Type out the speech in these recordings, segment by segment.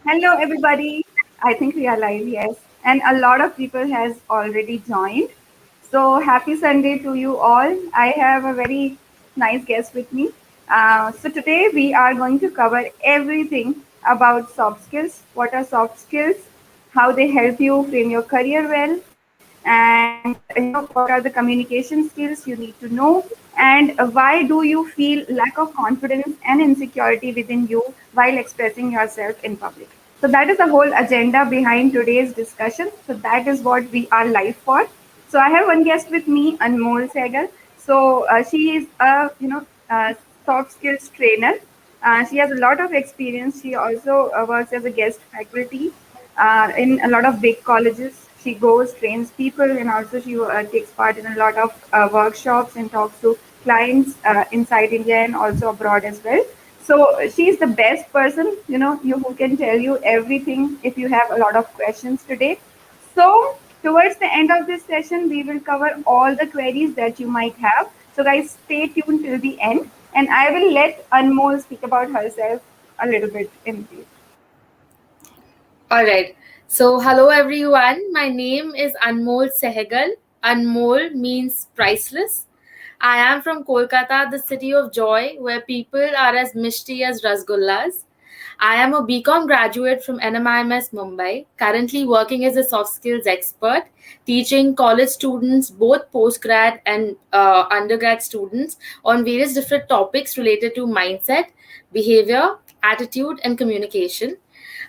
Hello, everybody. I think we are live, yes. And a lot of people has already joined. So happy Sunday to you all. I have a very nice guest with me. So today we are going to cover everything about soft skills. What are soft skills? How they help you frame your career well, and what are the communication skills you need to know, and why do you feel lack of confidence and insecurity within you while expressing yourself in public. So that is the whole agenda behind today's discussion. So that is what we are live for. So I have one guest with me, Anmol Sehgal. So she is a soft skills trainer. She has a lot of experience. She also works as a guest faculty in a lot of big colleges. She goes, trains people, and also she takes part in a lot of workshops and talks to clients inside India and also abroad as well. So she's the best person, who can tell you everything if you have a lot of questions today. So towards the end of this session, we will cover all the queries that you might have. So guys, stay tuned till the end, and I will let Anmol speak about herself a little bit in brief. All right. So, hello everyone. My name is Anmol Sehgal. Anmol means priceless. I am from Kolkata, the city of joy, where people are as mishti as rasgullas. I am a BCom graduate from NMIMS Mumbai, currently working as a soft skills expert, teaching college students, both postgrad and undergrad students, on various different topics related to mindset, behavior, attitude, and communication.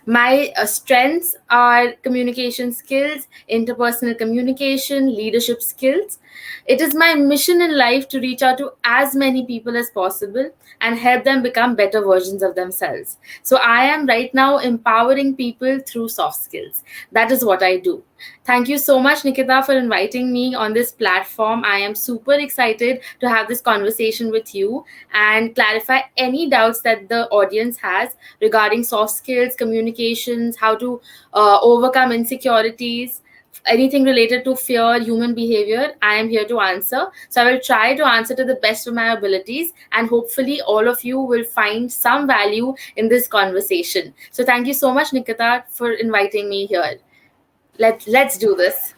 My strengths are communication skills, interpersonal communication, leadership skills. It is my mission in life to reach out to as many people as possible and help them become better versions of themselves. So I am right now empowering people through soft skills. That is what I do. Thank you so much, Nikita, for inviting me on this platform. I am super excited to have this conversation with you and clarify any doubts that the audience has regarding soft skills, communications, how to overcome insecurities, anything related to fear, human behavior. I am here to answer. So I will try to answer to the best of my abilities, and hopefully, all of you will find some value in this conversation. So thank you so much, Nikita, for inviting me here. Let's do this.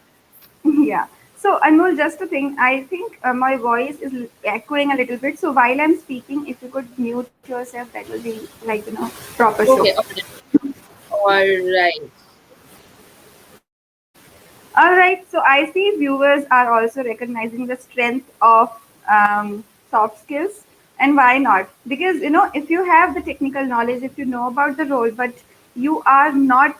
Yeah. So Anmol, just a thing, I think my voice is echoing a little bit. So while I'm speaking, if you could mute yourself, that will be like proper show. Okay. All right. All right. So I see viewers are also recognizing the strength of soft skills, and why not? Because if you have the technical knowledge, if you know about the role, but you are not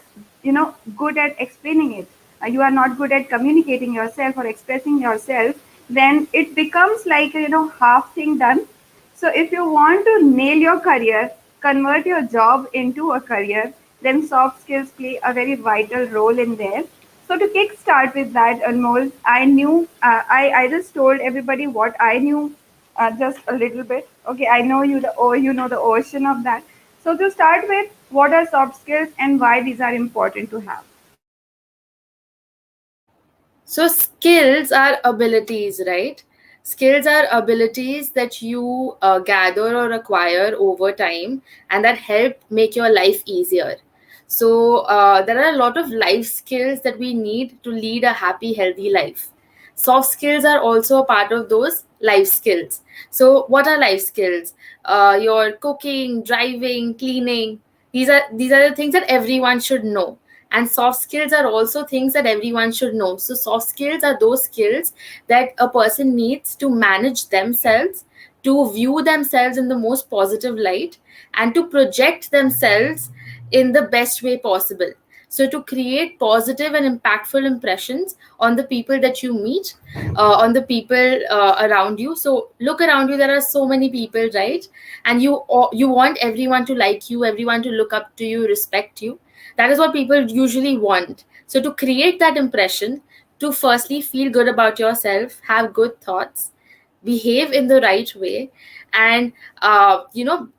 good at explaining it, you are not good at communicating yourself or expressing yourself, then it becomes like a half thing done. So if you want to nail your career, convert your job into a career, then soft skills play a very vital role in there. So to kick start with that, Anmol, I just told everybody what I knew, just a little bit. Okay, I know you know the ocean of that. So to start with, what are soft skills and why these are important to have? So, skills are abilities, right? Skills are abilities that you gather or acquire over time and that help make your life easier. So, there are a lot of life skills that we need to lead a happy, healthy life. Soft skills are also a part of those life skills. So, what are life skills? Your cooking, driving, cleaning. These are the things that everyone should know, and soft skills are also things that everyone should know. So soft skills are those skills that a person needs to manage themselves, to view themselves in the most positive light, and to project themselves in the best way possible. So to create positive and impactful impressions on the people that you meet, on the people around you. So look around you, there are so many people, right? And you want everyone to like you, everyone to look up to you, respect you. That is what people usually want. So to create that impression, to firstly feel good about yourself, have good thoughts, behave in the right way, and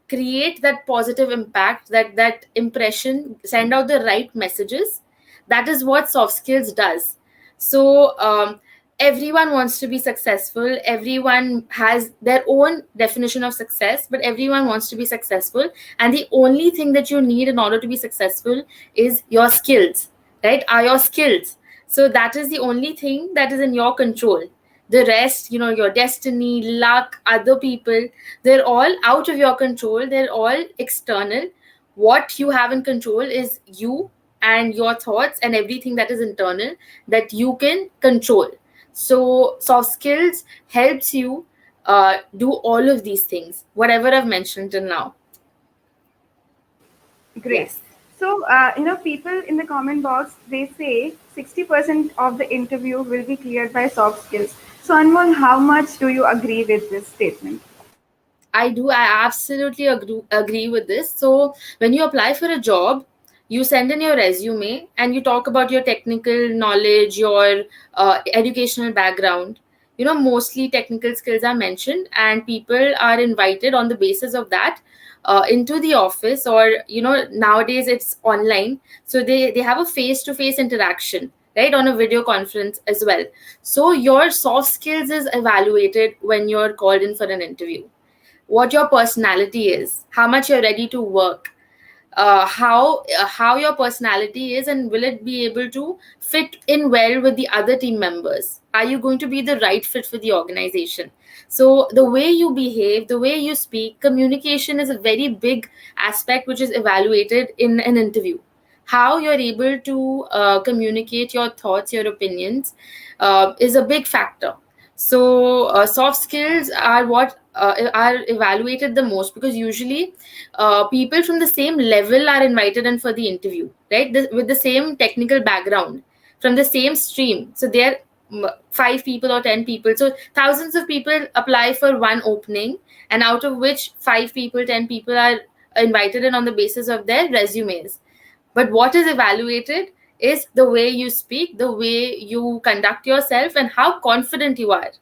create that positive impact, that impression, send out the right messages. That is what soft skills does. So everyone wants to be successful, everyone has their own definition of success, but everyone wants to be successful, and the only thing that you need in order to be successful is your skills, right? Are your skills. So that is the only thing that is in your control. The rest, your destiny, luck, other people, they're all out of your control, they're all external. What you have in control is you and your thoughts and everything that is internal, that you can control. So soft skills helps you do all of these things, whatever I've mentioned till now. Great. Yes. So, people in the comment box, they say 60% of the interview will be cleared by soft skills. So, Anmol, how much do you agree with this statement? I do. I absolutely agree with this. So, when you apply for a job, you send in your resume and you talk about your technical knowledge, your educational background. Mostly technical skills are mentioned, and people are invited on the basis of that into the office, or nowadays it's online. So they have a face to face interaction, right, on a video conference as well. So your soft skills is evaluated when you're called in for an interview. What your personality is, how much you're ready to work, how your personality is, and will it be able to fit in well with the other team members? Are you going to be the right fit for the organization? So the way you behave, the way you speak, communication is a very big aspect which is evaluated in an interview. How you're able to communicate your thoughts, your opinions, is a big factor. So soft skills are what are evaluated the most, because usually people from the same level are invited in for the interview, right? With the same technical background, from the same stream. So there are 5 people or 10 people. So thousands of people apply for one opening, and out of which 5 people, 10 people are invited in on the basis of their resumes. But what is evaluated is the way you speak, the way you conduct yourself, and how confident you are.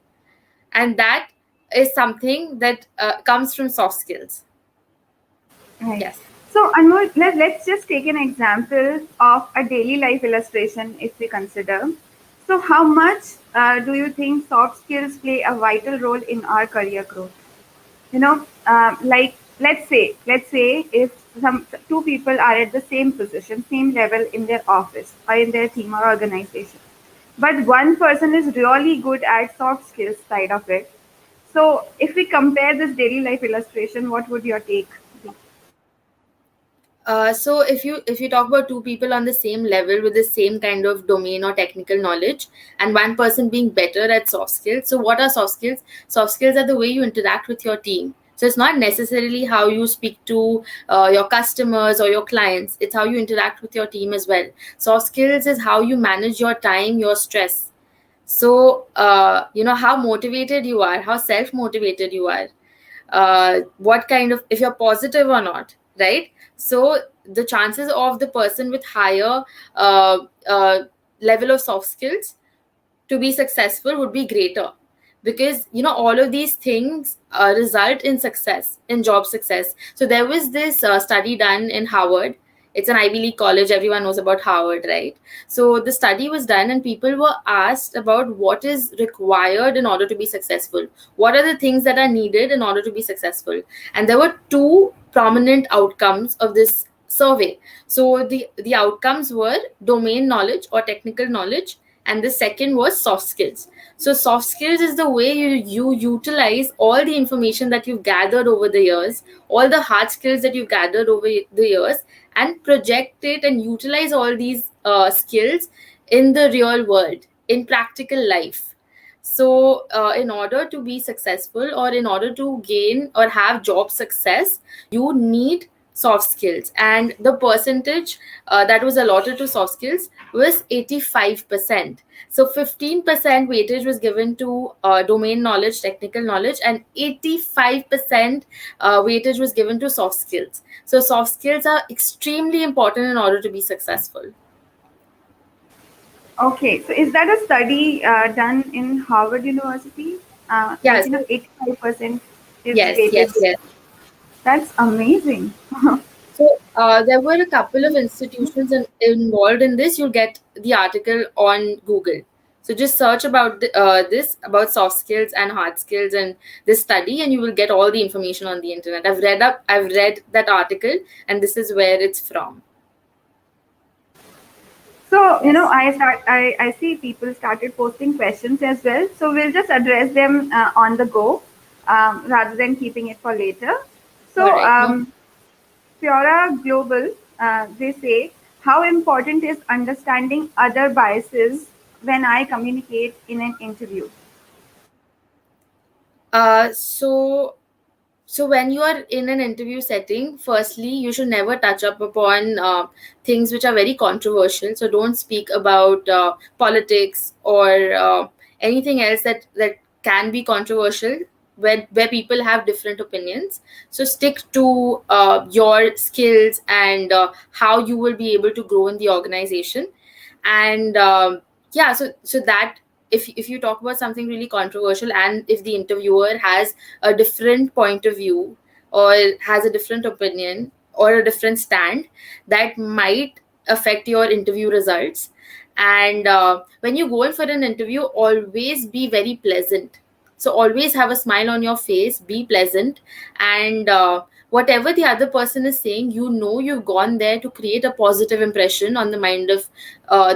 And that is something that comes from soft skills. Right. Yes. So, Anmol, let's just take an example of a daily life illustration if we consider. So, how much do you think soft skills play a vital role in our career growth? Like let's say if some two people are at the same position, same level in their office or in their team or organization, but one person is really good at soft skills side of it. So, if we compare this daily life illustration, what would your take be? So if you talk about 2 people on the same level with the same kind of domain or technical knowledge, and one person being better at soft skills, so what are soft skills? Soft skills are the way you interact with your team. So it's not necessarily how you speak to your customers or your clients, it's how you interact with your team as well. Soft skills is how you manage your time, your stress. So how motivated you are, how self motivated you are, what kind of, if you're positive or not, right? So the chances of the person with higher uh, uh, level of soft skills to be successful would be greater, because all of these things result in success, in job success. So there was this study done in Harvard. It's an Ivy League college, everyone knows about Harvard, right? So the study was done and people were asked about what is required in order to be successful, what are the things that are needed in order to be successful. And there were two prominent outcomes of this survey. So the outcomes were domain knowledge or technical knowledge, and the second was soft skills. So soft skills is the way you utilize all the information that you've gathered over the years, all the hard skills that you've gathered over the years, and project it and utilize all these skills in the real world, in practical life. So in order to be successful, or in order to gain or have job success, you need soft skills. And the percentage that was allotted to soft skills was 85%. So 15% weightage was given to domain knowledge, technical knowledge, and 85% weightage was given to soft skills. So soft skills are extremely important in order to be successful. Okay, so is that a study done in Harvard University? Yeah. 85% is Yes, yes, weighted. yes. That's amazing. So there were a couple of institutions involved in this. You'll get the article on Google. So just search about this, about soft skills and hard skills and this study, and you will get all the information on the internet. I've read that article, and this is where it's from. So, Yes. I see people started posting questions as well. So we'll just address them on the go rather than keeping it for later. All So, right. No. Fiora Global, they say, how important is understanding other biases when I communicate in an interview? Uh, so so when you are in an interview setting, firstly you should never touch up upon things which are very controversial. So don't speak about politics or anything else that can be controversial, where people have different opinions. So stick to your skills and how you will be able to grow in the organization. And yeah, so that if you talk about something really controversial, and if the interviewer has a different point of view, or has a different opinion or a different stand, that might affect your interview results. And when you go in for an interview, always be very pleasant. So always have a smile on your face, be pleasant. And whatever the other person is saying, you've gone there to create a positive impression on the mind of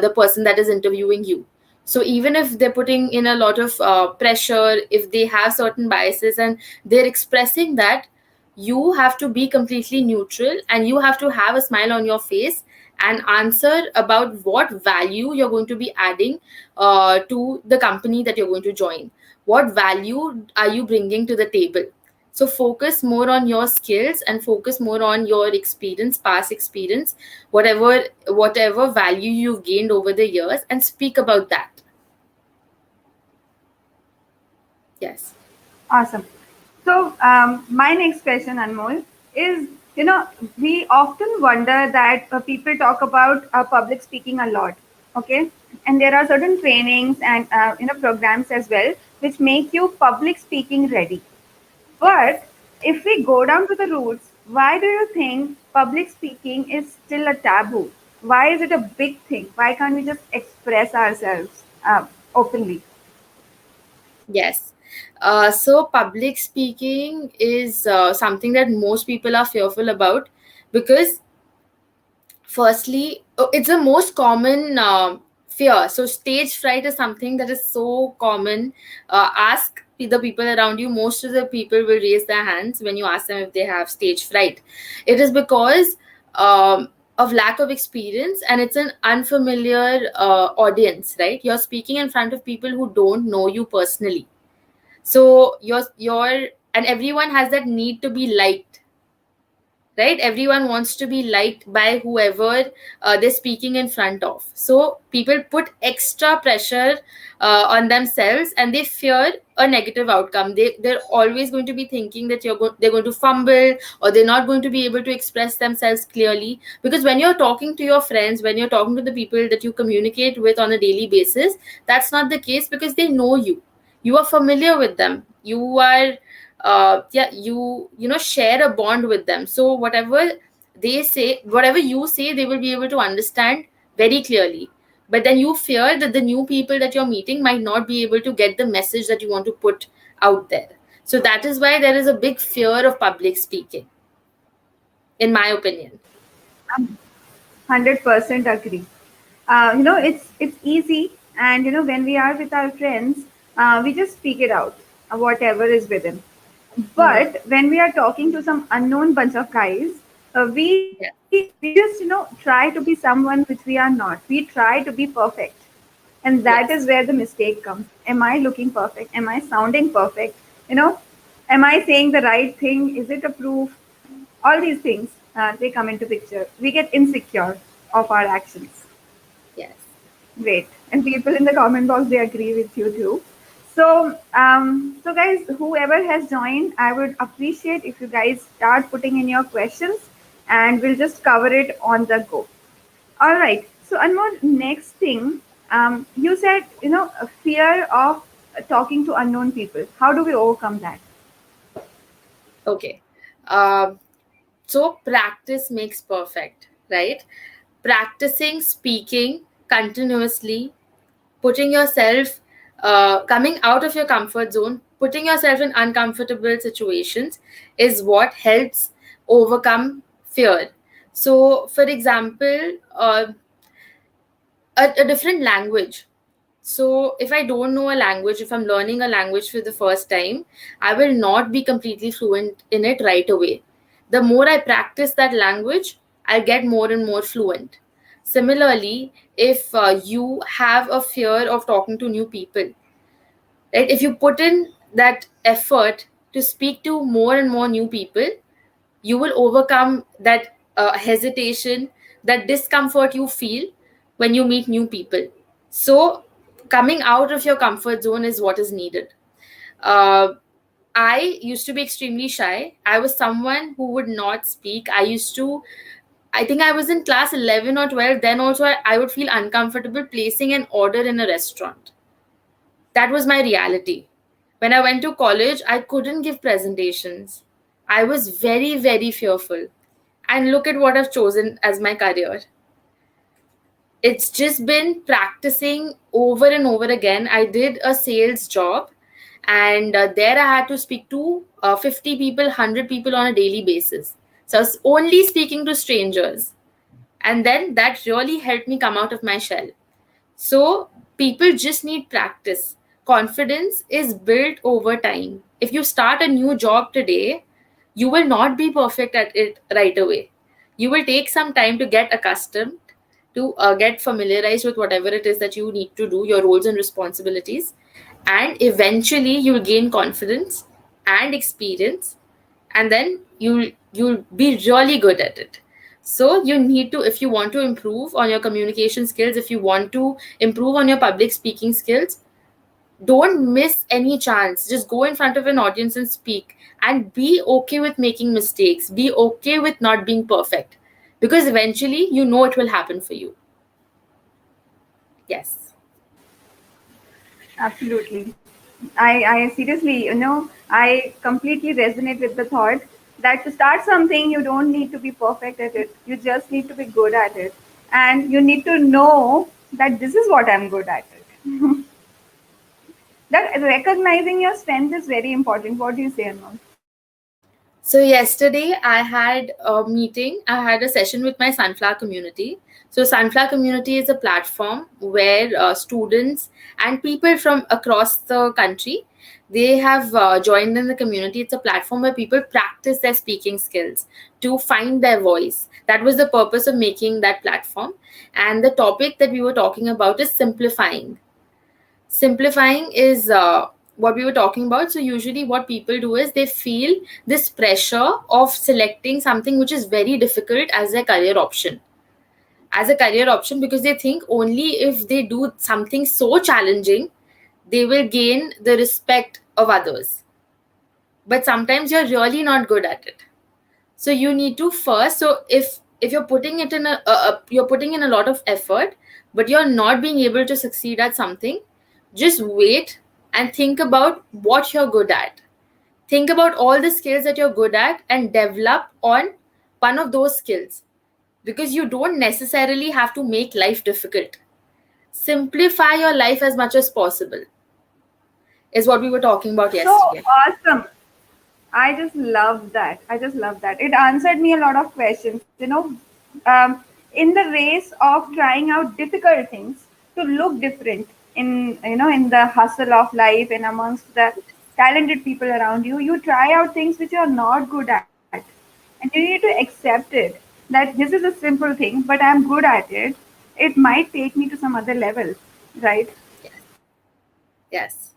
the person that is interviewing you. So even if they're putting in a lot of pressure, if they have certain biases and they're expressing that, you have to be completely neutral, and you have to have a smile on your face and answer about what value you're going to be adding to the company that you're going to join. What value are you bringing to the table? So focus more on your skills and focus more on your experience, past experience, whatever value you've gained over the years, and speak about that. Yes. Awesome. So, my next question, Anmol, is we often wonder that people talk about public speaking a lot, okay? And there are certain trainings and programs as well which make you public speaking ready. But if we go down to the roots, why do you think public speaking is still a taboo? Why is it a big thing? Why can't we just express ourselves openly? Yes. So public speaking is something that most people are fearful about, because firstly, it's the most common fear. So stage fright is something that is so common. Ask the people around you. Most of the people will raise their hands when you ask them if they have stage fright. It is because of lack of experience, and it's an unfamiliar audience, right? You're speaking in front of people who don't know you personally. So you're and everyone has that need to be liked, right? Everyone wants to be liked by whoever they're speaking in front of. So people put extra pressure on themselves, and they fear a negative outcome. They're always going to be thinking that they're going to fumble, or they're not going to be able to express themselves clearly. Because when you're talking to your friends, when you're talking to the people that you communicate with on a daily basis, that's not the case, because they know you. You are familiar with them. You are yeah, you share a bond with them. So whatever you say, they will be able to understand very clearly. But then you fear that the new people that you're meeting might not be able to get the message that you want to put out there. So that is why there is a big fear of public speaking, in my opinion. 100% agree. It's easy, and when we are with our friends, we just speak it out, whatever is within. Hmm. But when we are talking to some unknown bunch of guys, we Yeah. just try to be someone which we are not. We try to be perfect, and that is Yes. where the mistake comes. Am I looking perfect? Am I sounding perfect? You know, am I saying the right thing? Is it a proof? All these things they come into picture. We get insecure of our actions. Yes. Great. And people in the comment box, they agree with you too. So, so guys, whoever has joined, I would appreciate if you guys start putting in your questions, and we'll just cover it on the go. All right. So, Anmol, next thing, you said, a fear of talking to unknown people. How do we overcome that? Okay. um, so practice makes perfect, right? Practicing speaking continuously, putting yourself, coming out of your comfort zone, putting yourself in uncomfortable situations is what helps overcome fear. So, for example, a different language. So, if I don't know a language, if I'm learning a language for the first time, I will not be completely fluent in it right away. The more I practice that language, I'll get more and more fluent. Similarly, if you have a fear of talking to new people, right? If you put in that effort to speak to more and more new people, you will overcome that hesitation, that discomfort you feel when you meet new people. So, coming out of your comfort zone is what is needed. Uh, I used to be extremely shy. I was someone who would not speak. I think I was in class 11 or 12. Then also, I would feel uncomfortable placing an order in a restaurant. That was my reality. When I went to college, I couldn't give presentations. I was very, very fearful. And look at what I've chosen as my career. It's just been practicing over and over again. I did a sales job, and there I had to speak to 50 people, 100 people on a daily basis. So I was only speaking to strangers. And then that really helped me come out of my shell. So people just need practice. Confidence is built over time. If you start a new job today, you will not be perfect at it right away. You will take some time to get accustomed, to get familiarized with whatever it is that you need to do, your roles and responsibilities. And eventually you'll gain confidence and experience, and then you'll be really good at it. So you need to, if you want to improve on your communication skills, if you want to improve on your public speaking skills, don't miss any chance. Just go in front of an audience and speak, and be okay with making mistakes, be okay with not being perfect, because eventually you know it will happen for you. Yes. Absolutely. I seriously, I completely resonate with the thought that to start something, you don't need to be perfect at it. You just need to be good at it. And you need to know that this is what I'm good at it. That recognizing your strength is very important. What do you say, Anmol? So yesterday I had a meeting. I had a session with my Sunflower community. So Sunflower community is a platform where students and people from across the country, they have joined in the community. It's a platform where people practice their speaking skills to find their voice. That was the purpose of making that platform. And the topic that we were talking about is simplifying. Simplifying is what we were talking about. So usually what people do is they feel this pressure of selecting something which is very difficult as their career option, because they think only if they do something so challenging they will gain the respect of others. But sometimes you're really not good at it. So you need to first, so if you're putting it in you're putting in a lot of effort, but you're not being able to succeed at something, just wait and think about what you're good at. Think about all the skills that you're good at and develop on one of those skills, because you don't necessarily have to make life difficult. Simplify your life as much as possible is what we were talking about So yesterday. awesome. I just love that. I just love that. It answered me a lot of questions. In the race of trying out difficult things to look different in the hustle of life and amongst the talented people around you, you try out things which you are not good at, and you need to accept it. That this is a simple thing, but I'm good at it. It might take me to some other level, right? Yes. Yes.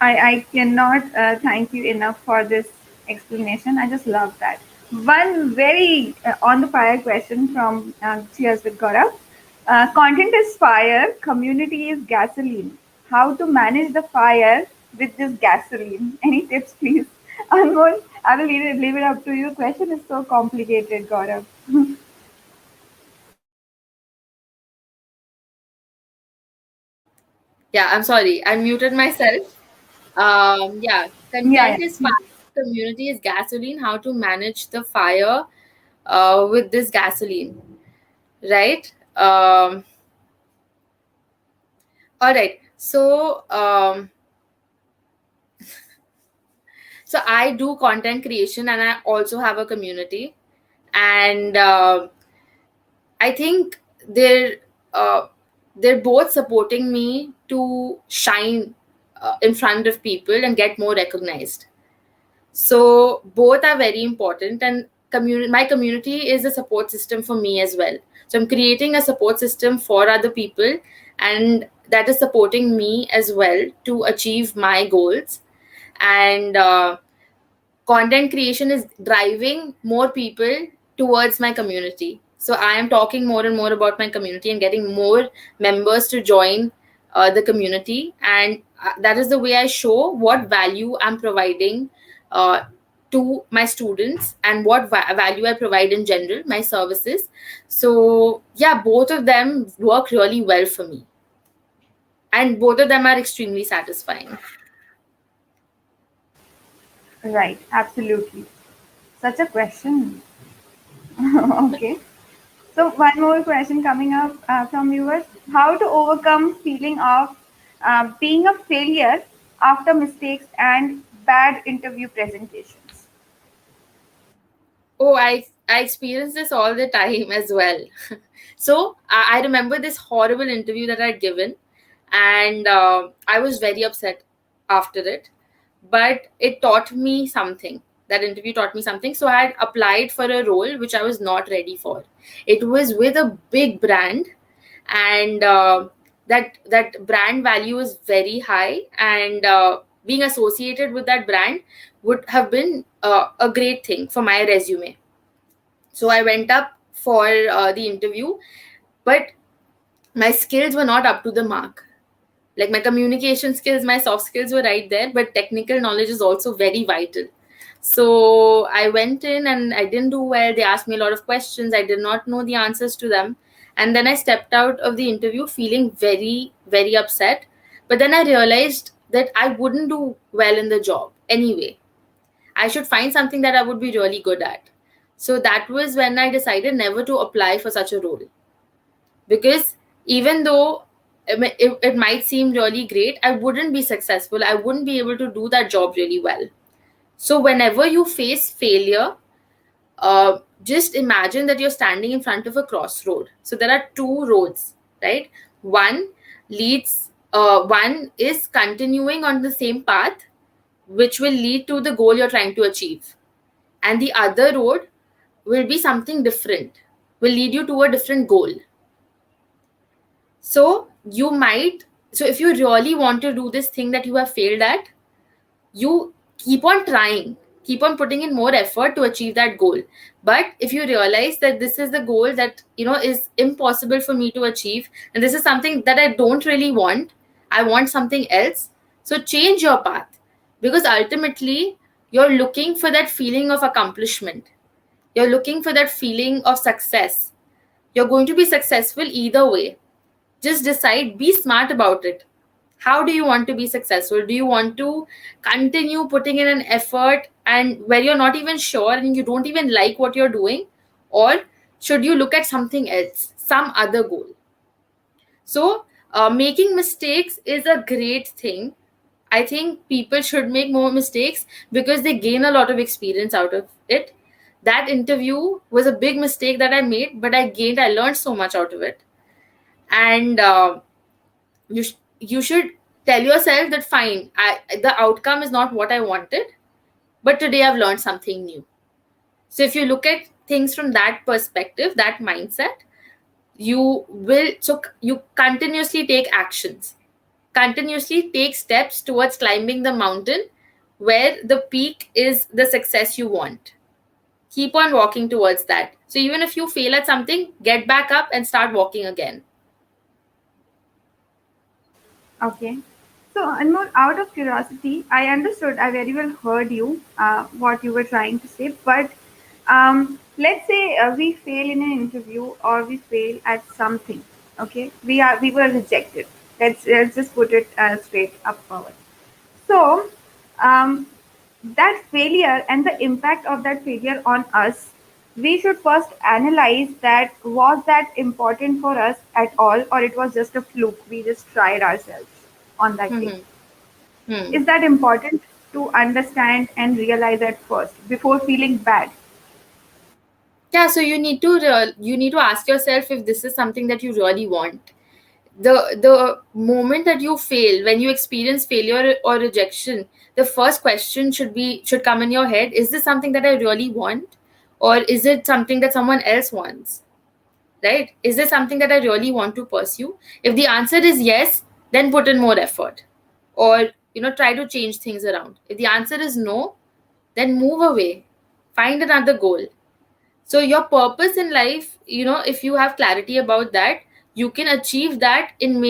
I cannot thank you enough for this explanation. I just love that. One very on the fire question from Cheers with Gaurav. Content is fire, community is gasoline. How to manage the fire with this gasoline? Any tips, please? Anmol, I will leave it up to you. Question is so complicated, Gaurav. Yeah, I'm sorry, I muted myself. Yeah, Yeah, content is yeah. fire, community is gasoline. How to manage the fire with this gasoline, right? Um, all right. So I do content creation and I also have a community, and I think uh, they're both supporting me to shine in front of people and get more recognized. So both are very important, and my community is a support system for me as well. So I'm creating a support system for other people, and that is supporting me as well to achieve my goals. And content creation is driving more people towards my community. So I am talking more and more about my community and getting more members to join the community, and that is the way I show what value I'm providing uh, to my students, and what value I provide in general, my services. So yeah, both of them work really well for me, and both of them are extremely satisfying. Right, absolutely. Such a question. Okay. So one more question coming up from viewers: how to overcome feeling of being a failure after mistakes and bad interview presentations? Oh, I experience this all the time as well. So I remember this horrible interview that I'd given, and I was very upset after it. But it taught me something. That interview taught me something. So I had applied for a role which I was not ready for. It was with a big brand, and that brand value is very high, and being associated with that brand would have been a great thing for my resume. So I went up for the interview, but my skills were not up to the mark. Like, my communication skills, my soft skills were right there, but technical knowledge is also very vital. So I went in and I didn't do well. They asked me a lot of questions. I did not know the answers to them. And then I stepped out of the interview feeling very, very upset. But then I realized that I wouldn't do well in the job anyway. I should find something that I would be really good at. So that was when I decided never to apply for such a role. Because even though it might seem really great, I wouldn't be successful. I wouldn't be able to do that job really well. So whenever you face failure, just imagine that you're standing in front of a crossroad. So there are two roads, right? One one is continuing on the same path, which will lead to the goal you're trying to achieve. And the other road will be something different, will lead you to a different goal. So if you really want to do this thing that you have failed at, you keep on trying, keep on putting in more effort to achieve that goal. But if you realize that this is the goal that is impossible for me to achieve, and this is something that I don't really want, I want something else, so change your path. Because ultimately, you're looking for that feeling of accomplishment, you're looking for that feeling of success. You're going to be successful either way. Just decide, be smart about it. How do you want to be successful? Do you want to continue putting in an effort and where you're not even sure and you don't even like what you're doing? Or should you look at something else, some other goal? So, making mistakes is a great thing. I think people should make more mistakes because they gain a lot of experience out of it. That interview was a big mistake that I made, but I learned so much out of it. And you should tell yourself that fine, the outcome is not what I wanted, but today I've learned something new. So if you look at things from that perspective, that mindset, you continuously take actions, continuously take steps towards climbing the mountain where the peak is the success you want. Keep on walking towards that. So even if you fail at something, get back up and start walking again. Okay. So, Anmol, out of curiosity, I understood, I very well heard you, what you were trying to say, but let's say we fail in an interview or we fail at something. Okay, we were rejected. Let's just put it straight up forward. So, that failure and the impact of that failure on us, we should first analyze that was that important for us at all, or it was just a fluke. We just tried ourselves on that day. Hmm. Hmm. Is that important to understand and realize at first before feeling bad? Yeah, so you need to ask yourself if this is something that you really want. The moment that you fail, when you experience failure or rejection, the first question should come in your head: is this something that I really want, or is it something that someone else wants? Right? Is this something that I really want to pursue? If the answer is yes, then put in more effort, or try to change things around. If the answer is no, then move away, find another goal. So your purpose in life, if you have clarity about that, you can achieve that in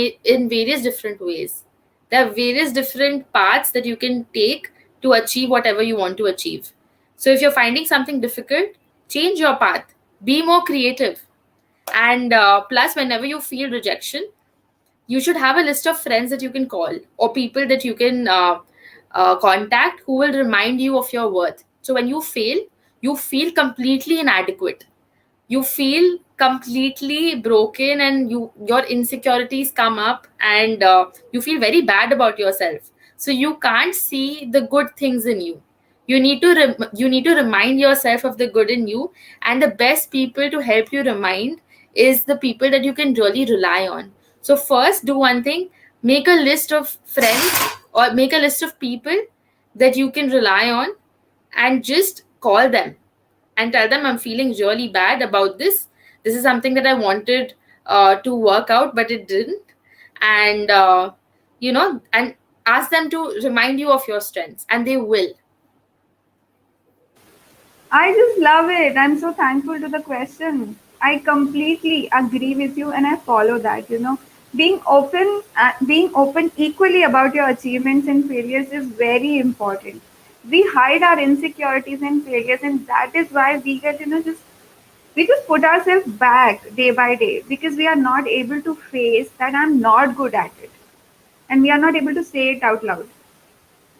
various different ways. There are various different paths that you can take to achieve whatever you want to achieve. So if you're finding something difficult, change your path, be more creative. And plus, whenever you feel rejection, you should have a list of friends that you can call, or people that you can contact, who will remind you of your worth. So when you fail, you feel completely inadequate, you feel completely broken, and your insecurities come up, and you feel very bad about yourself. So you can't see the good things in you. You need to remind yourself of the good in you, and the best people to help you remind is the people that you can really rely on. So first, do one thing: make a list of friends, or make a list of people that you can rely on, and just call them and tell them, I'm feeling really bad about this. This is something that I wanted to work out, but it didn't. And and ask them to remind you of your strengths, and they will. I just love it. I'm so thankful to the question. I completely agree with you and I follow that, being open equally about your achievements and failures is very important. We hide our insecurities and failures, and that is why we get, we just put ourselves back day by day because we are not able to face that I'm not good at it. And we are not able to say it out loud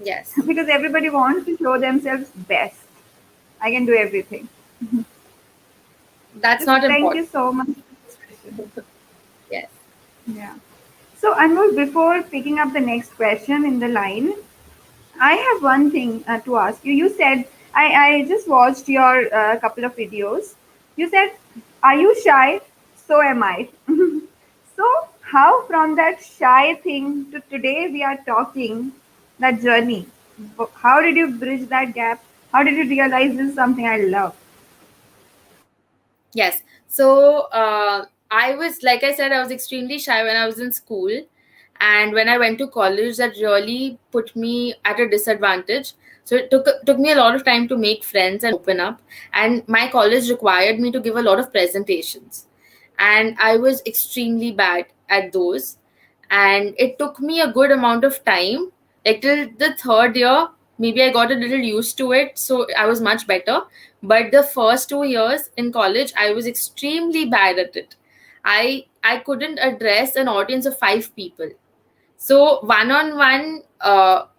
Yes, because everybody wants to show themselves best. I can do everything. that's Just not thank important. you so much for this question. Yes. Yeah. So, Anmol, before picking up the next question in the line, I have one thing to ask you. You said, I just watched your couple of videos. You said, are you shy? So am I. So, how from that shy thing to today we are talking, that journey? How did you bridge that gap? How did you realize this is something I love? Yes. So I was, like I said, I was extremely shy when I was in school. And when I went to college, that really put me at a disadvantage. So it took me a lot of time to make friends and open up. And my college required me to give a lot of presentations. And I was extremely bad at those. And it took me a good amount of time, like till the third year. Maybe I got a little used to it, so I was much better. But the first 2 years in college, I was extremely bad at it. I couldn't address an audience of 5 people. So one-on-one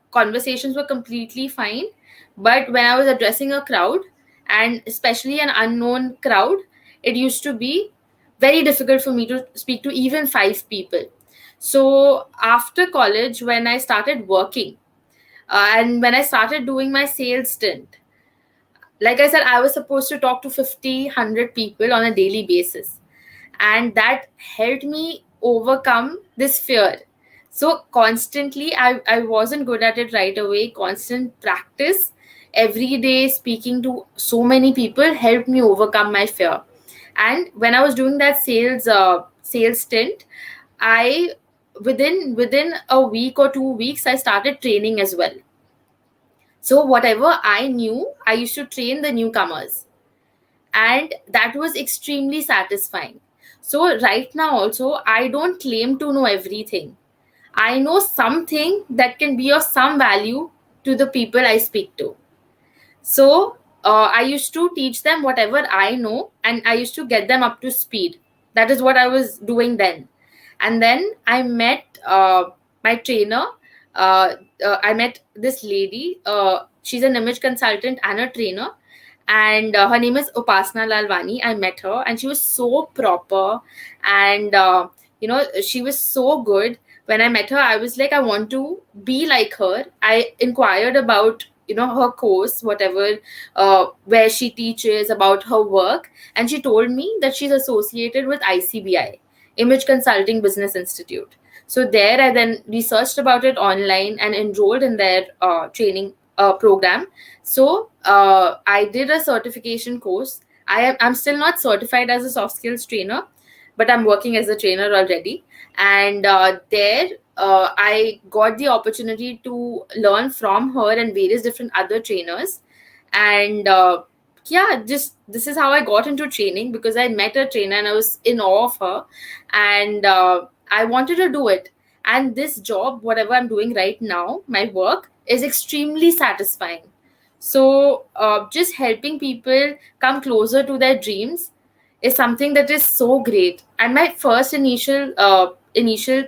conversations were completely fine, but when I was addressing a crowd, and especially an unknown crowd, it used to be very difficult for me to speak to even 5 people. So after college, when I started working, and when I started doing my sales stint, like I said, I was supposed to talk to 50, 100 people on a daily basis. And that helped me overcome this fear. So constantly, I wasn't good at it right away. Constant practice, every day speaking to so many people helped me overcome my fear. And when I was doing that sales stint, I within a week or 2 weeks, I started training as well. So whatever I knew, I used to train the newcomers, and that was extremely satisfying. So right now also, I don't claim to know everything. I know something that can be of some value to the people I speak to. So I used to teach them whatever I know, and I used to get them up to speed. That is what I was doing then. And then I met my trainer. I met this lady. She's an image consultant and a trainer. and her name is Upasna Lalwani. I met her, and she was so proper, and she was so good. When I met her, I was like, I want to be like her. I inquired about her course, whatever, where she teaches, about her work, and she told me that she's associated with ICBI, Image Consulting Business Institute. So there, I then researched about it online and enrolled in their training program. So I did a certification course. I'm still not certified as a soft skills trainer, but I'm working as a trainer already. And there, I got the opportunity to learn from her and various different other trainers. And yeah, just this is how I got into training, because I met a trainer and I was in awe of her, and I wanted to do it. And this job, whatever I'm doing right now, my work is extremely satisfying. So just helping people come closer to their dreams is something that is so great. And my first initial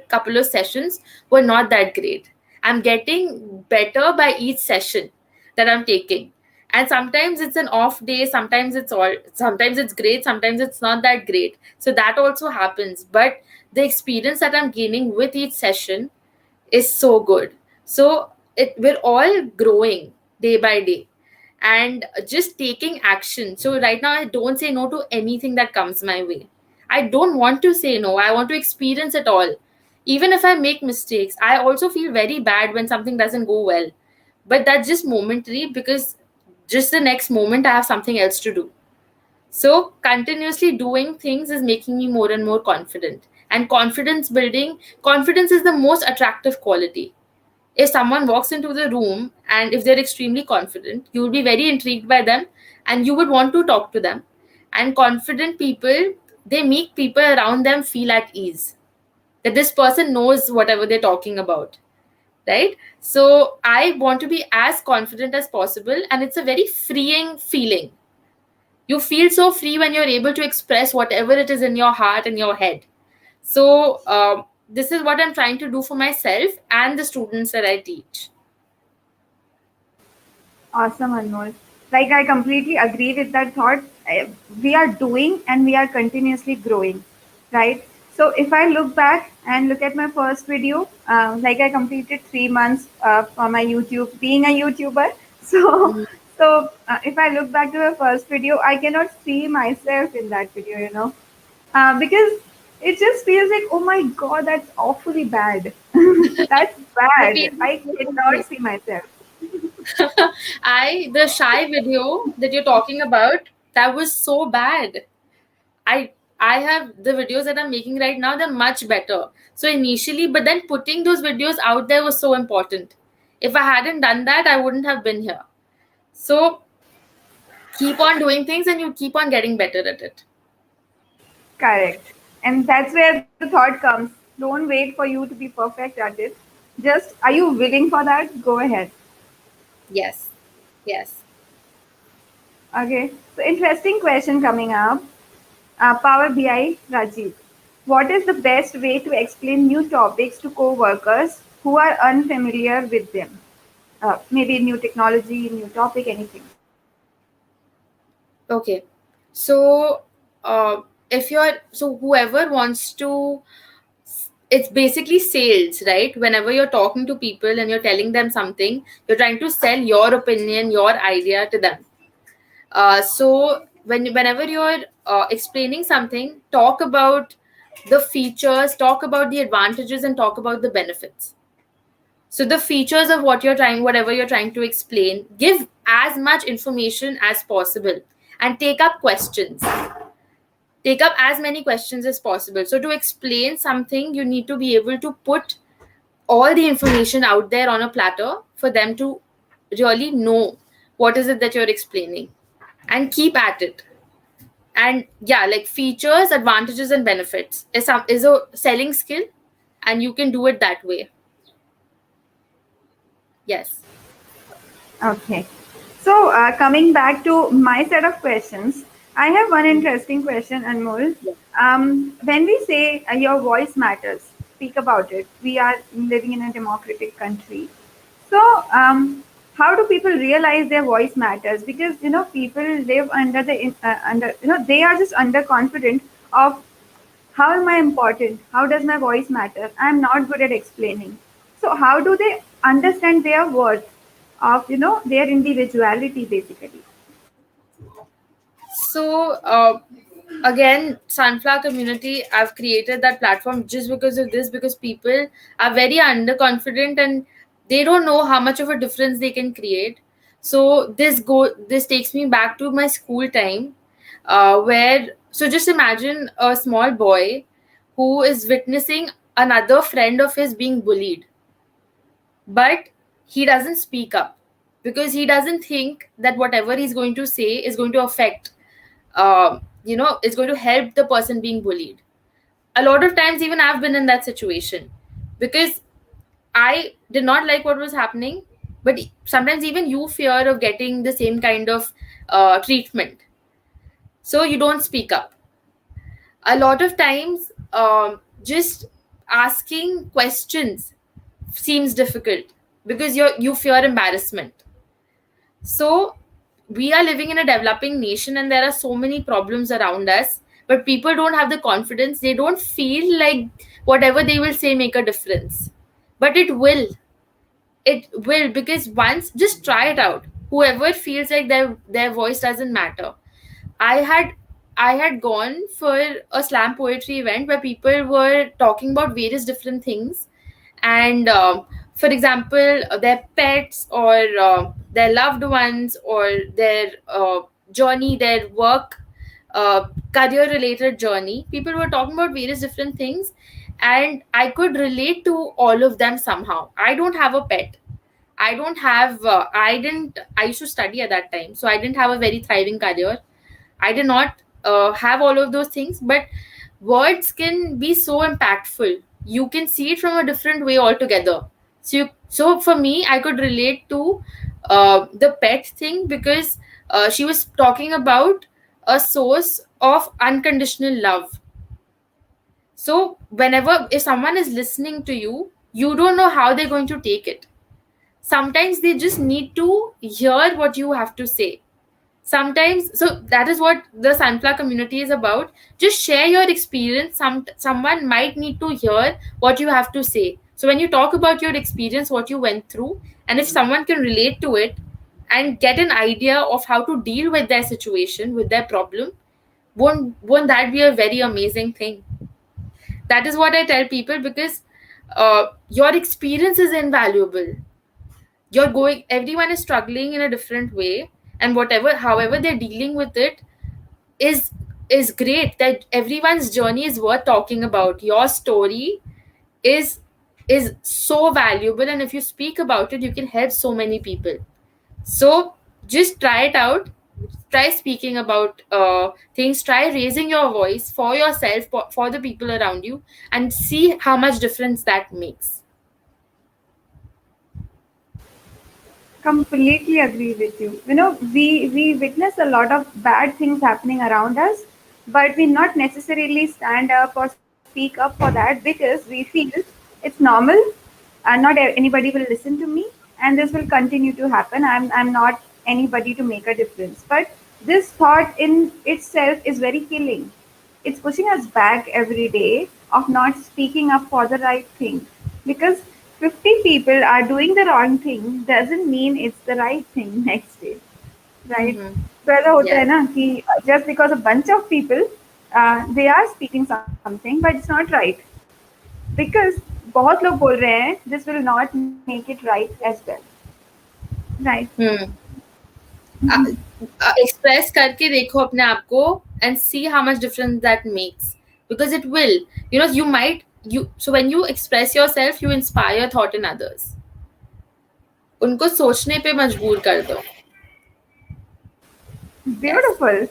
couple of sessions were not that great. I'm getting better by each session that I'm taking. And sometimes it's an off day, sometimes it's great, sometimes it's not that great. So that also happens. But the experience that I'm gaining with each session is so good. So we're all growing day by day and just taking action. So right now, I don't say no to anything that comes my way. I don't want to say no. I want to experience it all. Even if I make mistakes, I also feel very bad when something doesn't go well. But that's just momentary, because just the next moment I have something else to do. So continuously doing things is making me more and more confident. And confidence is the most attractive quality. If someone walks into the room and if they're extremely confident, you will be very intrigued by them and you would want to talk to them. And confident people, they make people around them feel at ease, that this person knows whatever they're talking about, right? So I want to be as confident as possible, and it's a very freeing feeling. You feel so free when you're able to express whatever it is in your heart and your head. So this is what I'm trying to do for myself and the students that I teach. Awesome, Anmol. Like, I completely agree with that thought. We are doing and we are continuously growing, right? So, if I look back and look at my first video, like I completed 3 months for my YouTube, being a YouTuber. So, Mhm. if I look back to the first video, I cannot see myself in that video, because it just feels like, oh my God, that's awfully bad. That's The bad. feeling I is the cannot same. see myself. The shy video that you're talking about, that was so bad. I I have the videos that I'm making right now, they're much better. So initially, but then putting those videos out there was so important. If I hadn't done that, I wouldn't have been here. So keep on doing things and you keep on getting better at it. Correct. And that's where the thought comes. Don't wait for you to be perfect at it. Just, are you willing for that? Go ahead. Yes. Yes. Okay. So, interesting question coming up. Power BI, Rajiv. What is the best way to explain new topics to co-workers who are unfamiliar with them? Maybe new technology, new topic, anything. Okay. So if you're so whoever wants to, it's basically sales, right? Whenever you're talking to people and you're telling them something, you're trying to sell your opinion, your idea to them. So whenever you're explaining something, talk about the features, talk about the advantages, and talk about the benefits. So the features of whatever you're trying to explain, give as much information as possible, and take up as many questions as possible. So to explain something, you need to be able to put all the information out there on a platter for them to really know what is it that you're explaining, and keep at it. And yeah, like features, advantages, and benefits is a selling skill, and you can do it that way. Yes. Okay. So, coming back to my set of questions, I have one interesting question, Anmol. Yeah. When we say your voice matters, speak about it. We are living in a democratic country. So, How do people realize their voice matters? Because people live under under, they are just underconfident of how am I important? How does my voice matter? I'm not good at explaining. So how do they understand their worth of their individuality basically? So, again, Sunflower community, I've created that platform just because of this, because people are very underconfident and they don't know how much of a difference they can create. So this takes me back to my school time, where, so just imagine a small boy who is witnessing another friend of his being bullied, but he doesn't speak up because he doesn't think that whatever he's going to say is going to affect, is going to help the person being bullied. A lot of times, even I've been in that situation because I did not like what was happening, but sometimes even you fear of getting the same kind of treatment. So you don't speak up. A lot of times, just asking questions seems difficult because you fear embarrassment. So we are living in a developing nation and there are so many problems around us, but people don't have the confidence. They don't feel like whatever they will say make a difference. But it will. It will, because once, just try it out. Whoever feels like their voice doesn't matter. I had I had gone for a slam poetry event where people were talking about various different things, and for example, their pets or their loved ones or their journey, their work, career related journey. People were talking about various different things, and I could relate to all of them somehow. I don't have a pet. I don't have I didn't I used to study at that time, so I didn't have a very thriving career. I did not have all of those things, but words can be so impactful. You can see it from a different way altogether. So for me, I could relate to the pet thing because she was talking about a source of unconditional love. So whenever, if someone is listening to you, you don't know how they're going to take it. Sometimes they just need to hear what you have to say. Sometimes, so that is what the Sunflower community is about. Just share your experience. Someone might need to hear what you have to say. So when you talk about your experience, what you went through, and if someone can relate to it and get an idea of how to deal with their situation, with their problem, won't that be a very amazing thing? That is what I tell people, because your experience is invaluable. Everyone is struggling in a different way, and whatever, however they're dealing with it, is is great. That everyone's journey is worth talking about. Your story is is so valuable, and if you speak about it, you can help so many people. So just try it out. Try speaking about things. Try raising your voice for yourself, for the people around you, and see how much difference that makes. Completely agree with you. We witness a lot of bad things happening around us, but we not necessarily stand up or speak up for that because we feel it's normal and not anybody will listen to me, and this will continue to happen. I'm not anybody to make a difference. But this thought in itself is very killing. It's pushing us back every day of not speaking up for the right thing, because 50 people are doing the wrong thing doesn't mean it's the right thing next day, right? Mm-hmm. तो ऐसा होता है Yes. ना कि just because a bunch of people they are speaking something but it's not right, because बहुत लोग बोल रहे हैं this will not make it right as well, right? Hmm. Express करके देखो अपने आप को and see how much difference that makes, because it will, you might, so when you express yourself, you inspire thought in others. उनको सोचने पे मजबूर कर दो. Yes. Beautiful.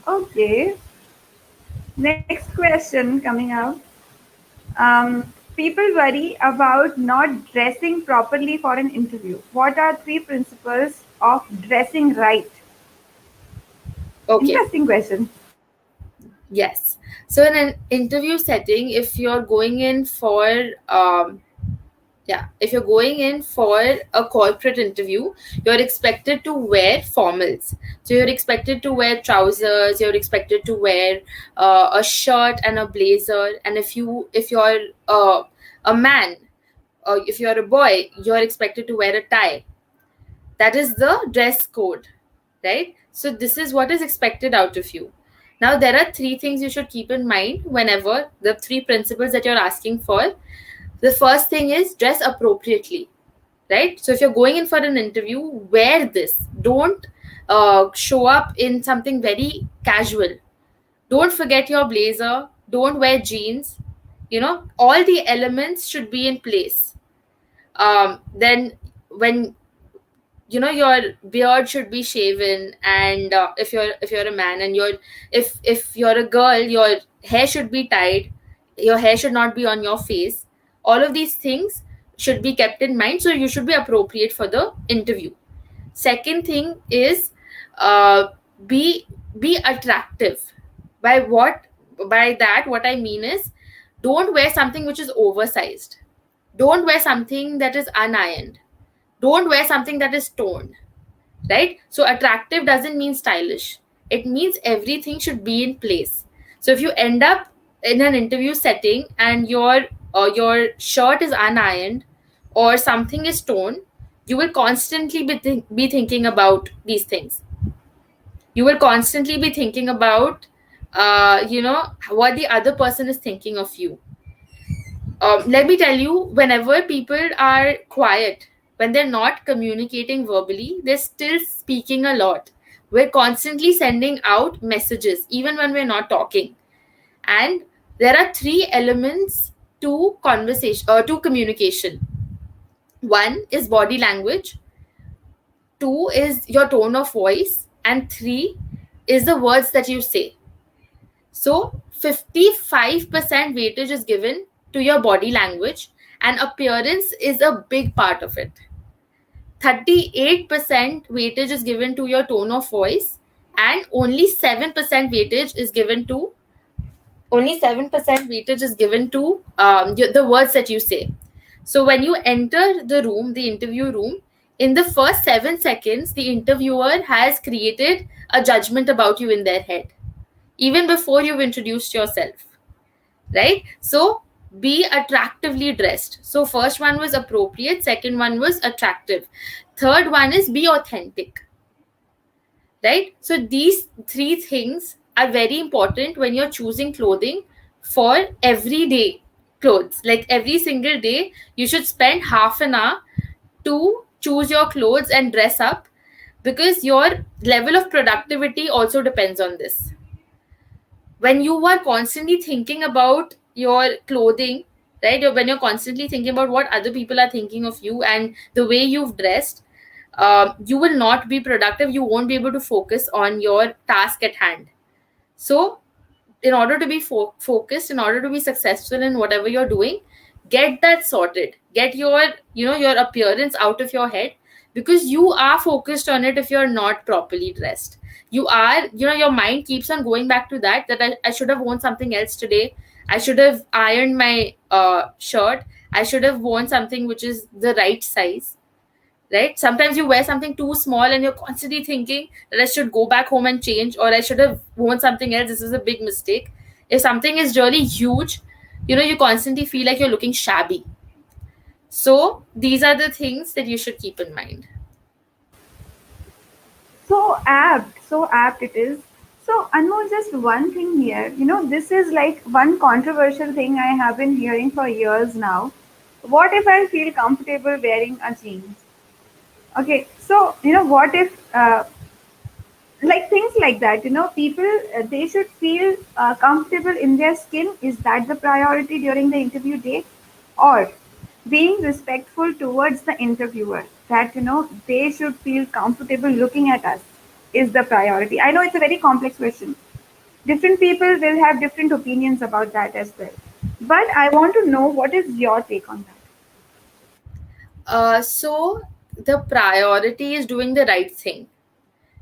Okay, next question coming out. People worry about not dressing properly for an interview. What are three principles of dressing right? Okay. Interesting question. Yes. So in an interview setting, if you're going in for Yeah, if you're going in for a corporate interview, you're expected to wear formals. So you're expected to wear trousers, you're expected to wear a shirt and a blazer. And if you're a man, or if you're a boy, you're expected to wear a tie. That is the dress code, right? So this is what is expected out of you. Now there are three things you should keep in mind whenever the three principles that you're asking for. The first thing is dress appropriately, right? So if you're going in for an interview, wear this. Don't show up in something very casual. Don't forget your blazer. Don't wear jeans. All the elements should be in place. Then when your beard should be shaven, and if you're a man, and if you're a girl, your hair should be tied. Your hair should not be on your face. All of these things should be kept in mind, so you should be appropriate for the interview. Second thing is, uh, be be attractive. By what by that what I mean is, don't wear something which is oversized. Don't wear something that is unironed. Don't wear something that is torn, right? So attractive doesn't mean stylish. It means everything should be in place. So if you end up in an interview setting and your shirt is unironed or something is torn, you will constantly be thinking about these things. You will constantly be thinking about what the other person is thinking of you. Let me tell you, whenever people are quiet, when they're not communicating verbally, they're still speaking a lot. We're constantly sending out messages, even when we're not talking. And there are three elements to conversation or to communication. One is body language, two is your tone of voice, and three is the words that you say. So 55% weightage is given to your body language, and appearance is a big part of it. 38% weightage is given to your tone of voice, and only 7% weightage is given to the words that you say. So when you enter the interview room, in the first 7 seconds, the interviewer has created a judgment about you in their head, even before you've introduced yourself, right? So be attractively dressed. So first one was appropriate, second one was attractive, third one is be authentic, right? So these three things are very important when you're choosing clothing for everyday clothes. Like every single day, you should spend half an hour to choose your clothes and dress up, because your level of productivity also depends on this. When you are constantly thinking about your clothing, right, or when you're constantly thinking about what other people are thinking of you and the way you've dressed, you will not be productive. You won't be able to focus on your task at hand. So in order to be focused, in order to be successful in whatever you're doing, get that sorted. Get your appearance out of your head, because you are focused on it. If you're not properly dressed, your mind keeps on going back to that I should have worn something else today. I should have ironed my shirt. I should have worn something which is the right size, right? Sometimes you wear something too small and you're constantly thinking that I should go back home and change, or I should have worn something else. This is a big mistake. If something is really huge, you constantly feel like you're looking shabby. So these are the things that you should keep in mind. So apt it is. So Anmol, just one thing here. This is like one controversial thing I have been hearing for years now. What if I feel comfortable wearing a jeans? Okay, so what if like things like that? People they should feel comfortable in their skin. Is that the priority during the interview day, or being respectful towards the interviewer? That they should feel comfortable looking at us is the priority. I know it's a very complex question. Different people will have different opinions about that as well. But I want to know what is your take on that. So the priority is doing the right thing.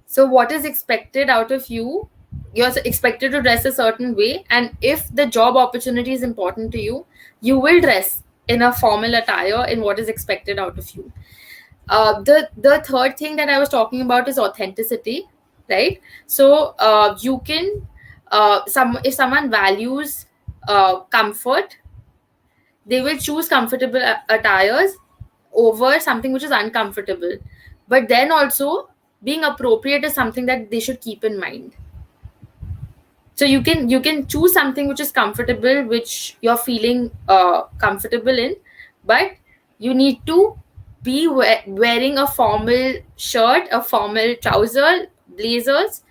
So what is expected out of you? You're expected to dress a certain way, and if the job opportunity is important to you, you will dress in a formal attire in what is expected out of you. The third thing that I was talking about is authenticity, right? So you can some if someone values comfort, they will choose comfortable attires over something which is uncomfortable. But then also, being appropriate is something that they should keep in mind. So you can choose something which is comfortable, which you're feeling comfortable in, but you need to be wearing a formal shirt, a formal trouser, blazers,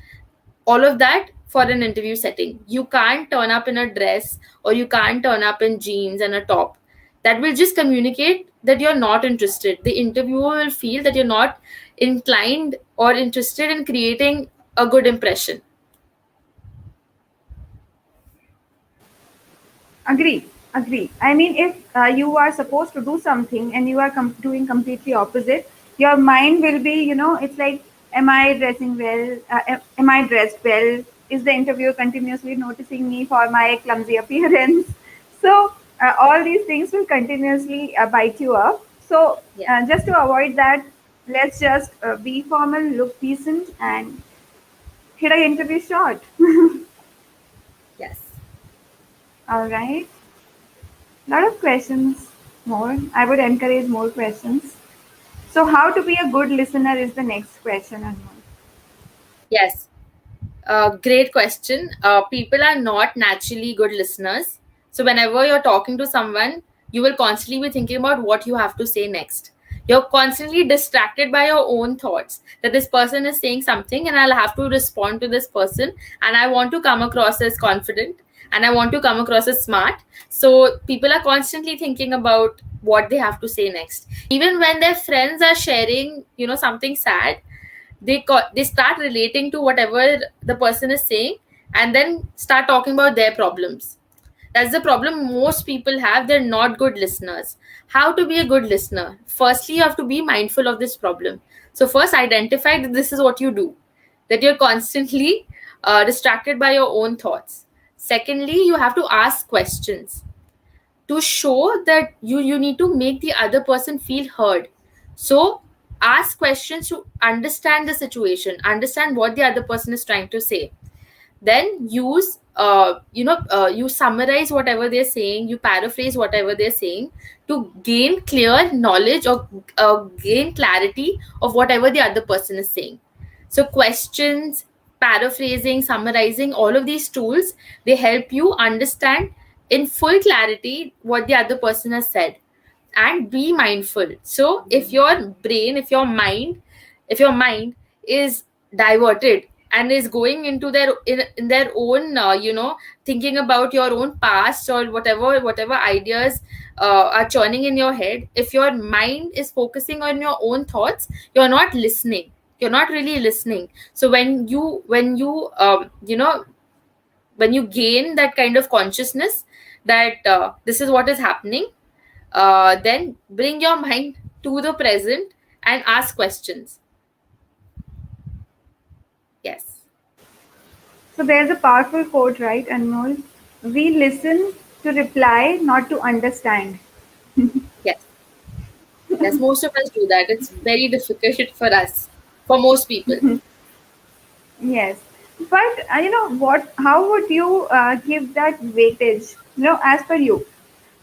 all of that for an interview setting. You can't turn up in a dress, or you can't turn up in jeans and a top. That will just communicate that you're not interested. The interviewer will feel that you're not inclined or interested in creating a good impression. Agree, agree. I mean, if you are supposed to do something and you are doing completely opposite, your mind will be, it's like, am I dressing well? Am I dressed well? Is the interviewer continuously noticing me for my clumsy appearance? So, all these things will continuously bite you up. So, Yeah. just to avoid that, let's just be formal, look decent, and hit an interview shot. Yes. All right. Lot of questions more. I would encourage more questions. So, how to be a good listener is the next question, Anmol. Yes. Great question. People are not naturally good listeners. So, whenever you're talking to someone, you will constantly be thinking about what you have to say next. You're constantly distracted by your own thoughts that this person is saying something and I'll have to respond to this person, and I want to come across as confident and I want to come across as smart. So, people are constantly thinking about what they have to say next. Even when their friends are sharing, something sad, they start relating to whatever the person is saying, and then start talking about their problems. That's the problem most people have. They're not good listeners. How to be a good listener? Firstly, you have to be mindful of this problem. So first, identify that this is what you do, that you're constantly distracted by your own thoughts. Secondly, you have to ask questions to show that you need to make the other person feel heard. So ask questions to understand the situation, understand what the other person is trying to say. Then use you summarize whatever they're saying, you paraphrase whatever they're saying, to gain clear knowledge, or gain clarity of whatever the other person is saying. So questions, paraphrasing, summarizing, all of these tools, they help you understand in full clarity what the other person has said. And be mindful. So if your brain, if your mind is diverted and is going into in their own thinking about your own past, or whatever ideas are churning in your head, if your mind is focusing on your own thoughts, you're not listening, you're not really listening. So when you gain that kind of consciousness that this is what is happening, then bring your mind to the present and ask questions. Yes. So, there's a powerful quote, right, Anmol? We listen to reply, not to understand. Yes. Yes, most of us do that. It's very difficult for us, for most people. Yes. But, what? How would you give that weightage? As per you.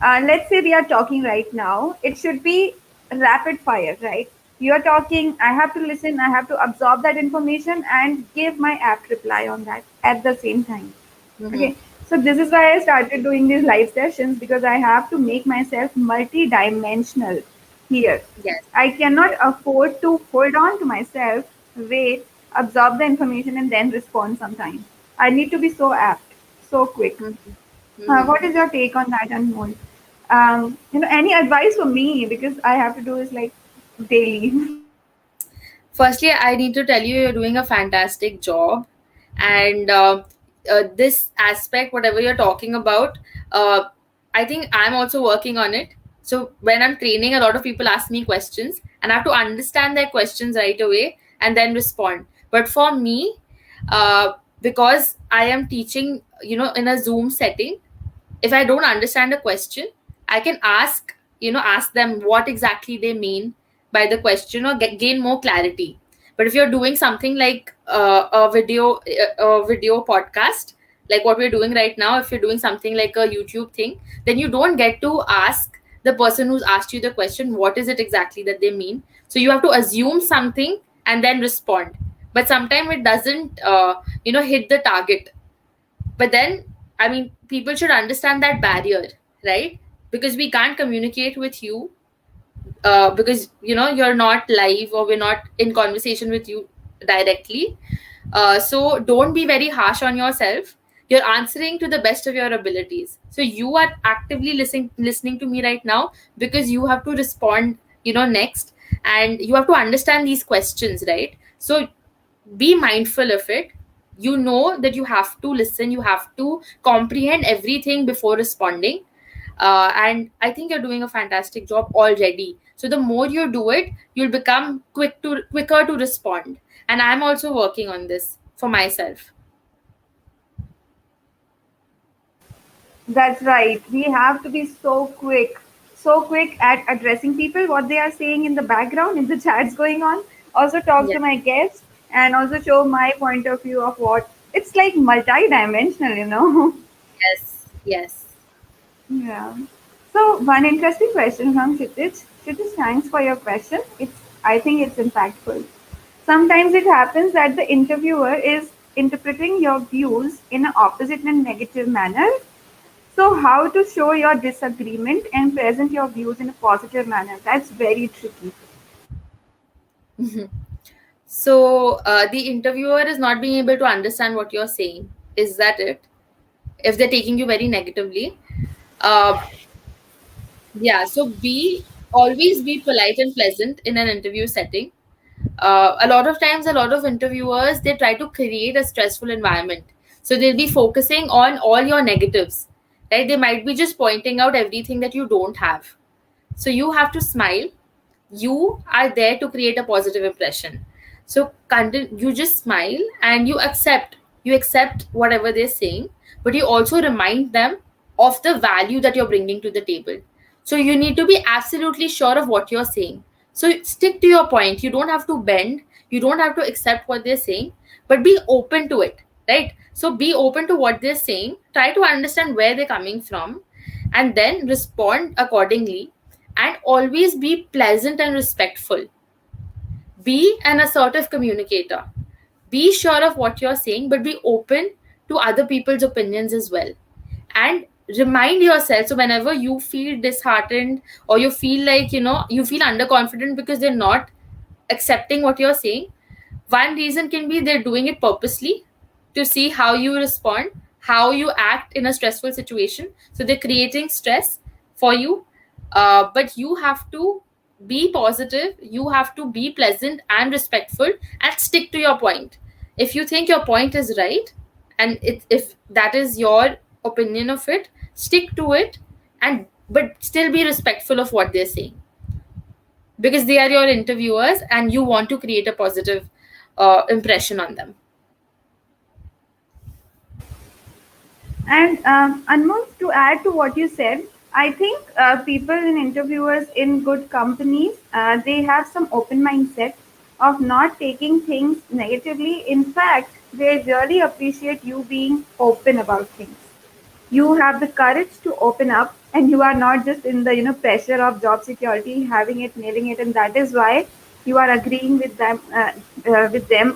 Let's say we are talking right now. It should be rapid fire, right? You are talking, I have to listen, I have to absorb that information and give my apt reply on that at the same time. Mm-hmm. Okay, so this is why I started doing these live sessions, because I have to make myself multi-dimensional here. Yes. I cannot afford to hold on to myself, wait, absorb the information, and then respond sometime. I need to be so apt, so quick. Mm-hmm. Mm-hmm. What is your take on that, Anmol? Any advice for me, because I have to do this like daily. Firstly, I need to tell you, you're doing a fantastic job. And this aspect, whatever you're talking about, uh, I think I'm also working on it. So when I'm training, a lot of people ask me questions, and I have to understand their questions right away and then respond. But for me, because I am teaching, in a Zoom setting, if I don't understand a question, I can ask ask them what exactly they mean by the question, or gain more clarity. But if you're doing something like a video podcast, like what we're doing right now, if you're doing something like a YouTube thing, then you don't get to ask the person who's asked you the question what is it exactly that they mean. So you have to assume something and then respond, but sometimes it doesn't hit the target. But then, I mean, people should understand that barrier, right? Because we can't communicate with you, because you're not live, or we're not in conversation with you directly. So don't be very harsh on yourself. You're answering to the best of your abilities. So you are actively listening to me right now because you have to respond, next, and you have to understand these questions, right? So be mindful of it. You know that you have to listen, you have to comprehend everything before responding. And I think you're doing a fantastic job already. So the more you do it, you'll become quicker to respond. And I'm also working on this for myself. That's right. We have to be so quick at addressing people, what they are saying in the background, in the chats going on. Also, talk Yeah. to my guests and also show my point of view of what it's like multi-dimensional. Yes. Yes. Yeah. So, one interesting question from Kshitij. Kshitij, thanks for your question. I think it's impactful. Sometimes it happens that the interviewer is interpreting your views in an opposite and negative manner. So, how to show your disagreement and present your views in a positive manner? That's very tricky. So the interviewer is not being able to understand what you're saying. Is that it? If they're taking you very negatively. Uh, yeah. So always be polite and pleasant in an interview setting. A lot of times, a lot of interviewers, they try to create a stressful environment. So they'll be focusing on all your negatives, right? They might be just pointing out everything that you don't have. So you have to smile. You are there to create a positive impression. So you just smile and you accept whatever they're saying, but you also remind them of the value that you're bringing to the table. So you need to be absolutely sure of what you're saying. So stick to your point. You don't have to bend, you don't have to accept what they're saying, but be open to it, right? So be open to what they're saying, try to understand where they're coming from, and then respond accordingly. And always be pleasant and respectful. Be an assertive communicator. Be sure of what you're saying, but be open to other people's opinions as well. And remind yourself, so whenever you feel disheartened, or you feel like, you feel underconfident because they're not accepting what you're saying, one reason can be they're doing it purposely to see how you respond, how you act in a stressful situation. So they're creating stress for you. But you have to be positive, you have to be pleasant and respectful, and stick to your point. If you think your point is right, and if that is your opinion of it, stick to it, and but still be respectful of what they're saying, because they are your interviewers and you want to create a positive impression on them. And Anmol, to add to what you said, I think people and interviewers in good companies, they have some open mindset of not taking things negatively. In fact, they really appreciate you being open about things. You have the courage to open up, and you are not just in the pressure of job security, having it, nailing it, and that is why you are agreeing with them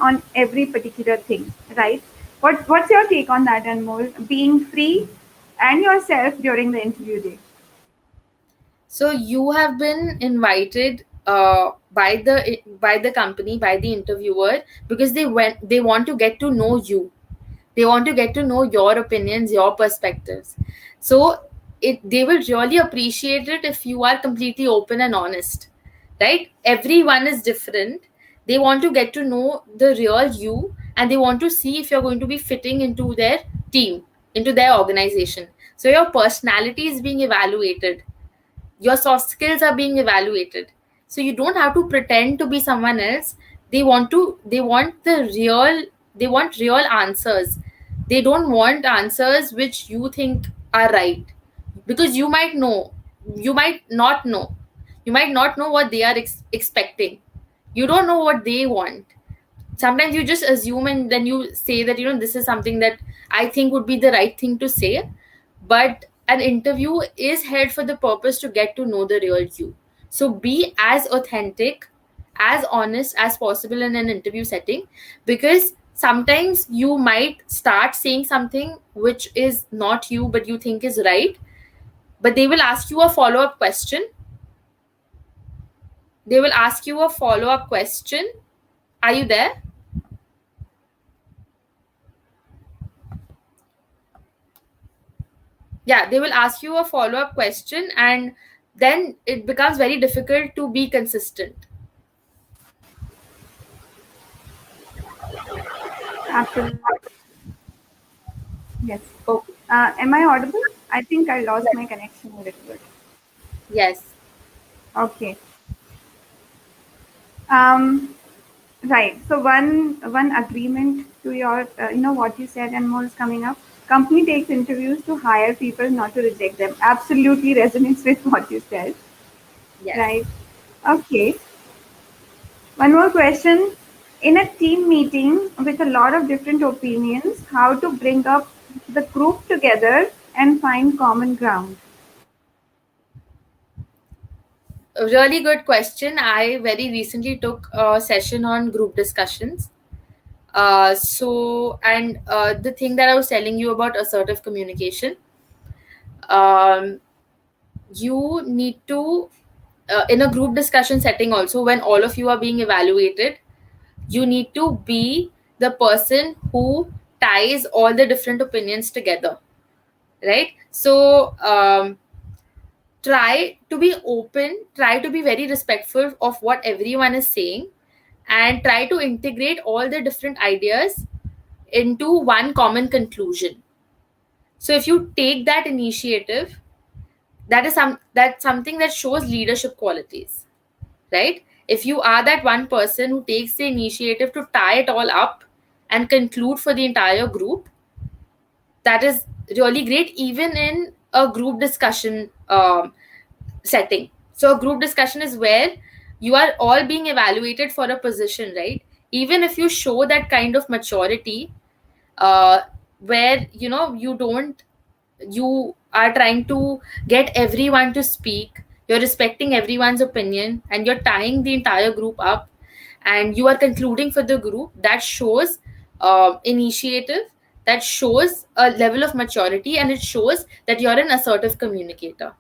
on every particular thing, right? What's your take on that, Anmol? Being free and yourself during the interview day. So you have been invited by the company, by the interviewer, because they want to get to know you. They want to get to know your opinions, your perspectives. So they will really appreciate it if you are completely open and honest, right? Everyone is different. They want to get to know the real you, and they want to see if you're going to be fitting into their team, into their organization. So your personality is being evaluated, your soft skills are being evaluated. So you don't have to pretend to be someone else. They want real answers. They don't want answers which you think are right, because you might know you might not know. You might not know what they are expecting. You don't know what they want. Sometimes you just assume and then you say that, this is something that I think would be the right thing to say. But an interview is held for the purpose to get to know the real you. So be as authentic, as honest as possible in an interview setting, because sometimes you might start saying something which is not you but you think is right, but they will ask you a follow up question. They will ask you a follow up question. Are you there? Yeah, they will ask you a follow up question, and then it becomes very difficult to be consistent. Absolutely. Yes. Okay. Am I audible? I think I lost my connection a little bit. Yes. Okay. Um, right. So one agreement to your, what you said and more is coming up. Company takes interviews to hire people, not to reject them. Absolutely resonates with what you said. Yes. Right. Okay. One more question. In a team meeting with a lot of different opinions, how to bring up the group together and find common ground? A really good question. I very recently took a session on group discussions. And the thing that I was telling you about assertive communication, um, you need to, in a group discussion setting, also when all of you are being evaluated, you need to be the person who ties all the different opinions together, right? So try to be open, try to be very respectful of what everyone is saying, and try to integrate all the different ideas into one common conclusion. So if you take that initiative, that's something that shows leadership qualities, right? If you are that one person who takes the initiative to tie it all up and conclude for the entire group, that is really great, even in a group discussion setting. So a group discussion is where you are all being evaluated for a position, right? Even if you show that kind of maturity, uh, where you don't, you are trying to get everyone to speak, you're respecting everyone's opinion, and you're tying the entire group up, and you are concluding for the group, that shows initiative, that shows a level of maturity, and it shows that you're an assertive communicator.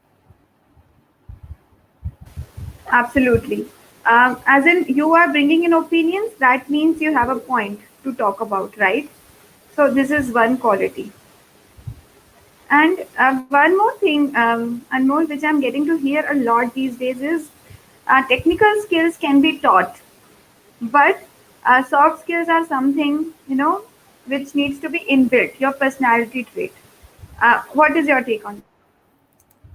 Absolutely. As in, you are bringing in opinions, that means you have a point to talk about, right? So, this is one quality. And one more thing, Anmol, which I'm getting to hear a lot these days is technical skills can be taught, but soft skills are something, which needs to be inbuilt, your personality trait. What is your take on it?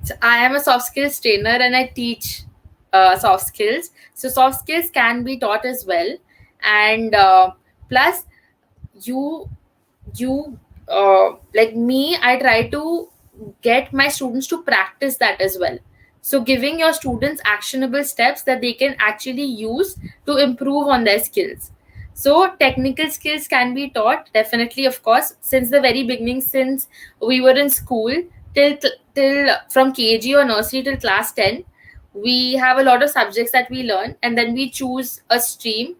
So I am a soft skills trainer and I teach soft skills. So soft skills can be taught as well, and plus you you like me, I try to get my students to practice that as well. So giving your students actionable steps that they can actually use to improve on their skills. So technical skills can be taught, definitely, of course, since the very beginning, since we were in school, till from KG or nursery till class 10, we have a lot of subjects that we learn, and then we choose a stream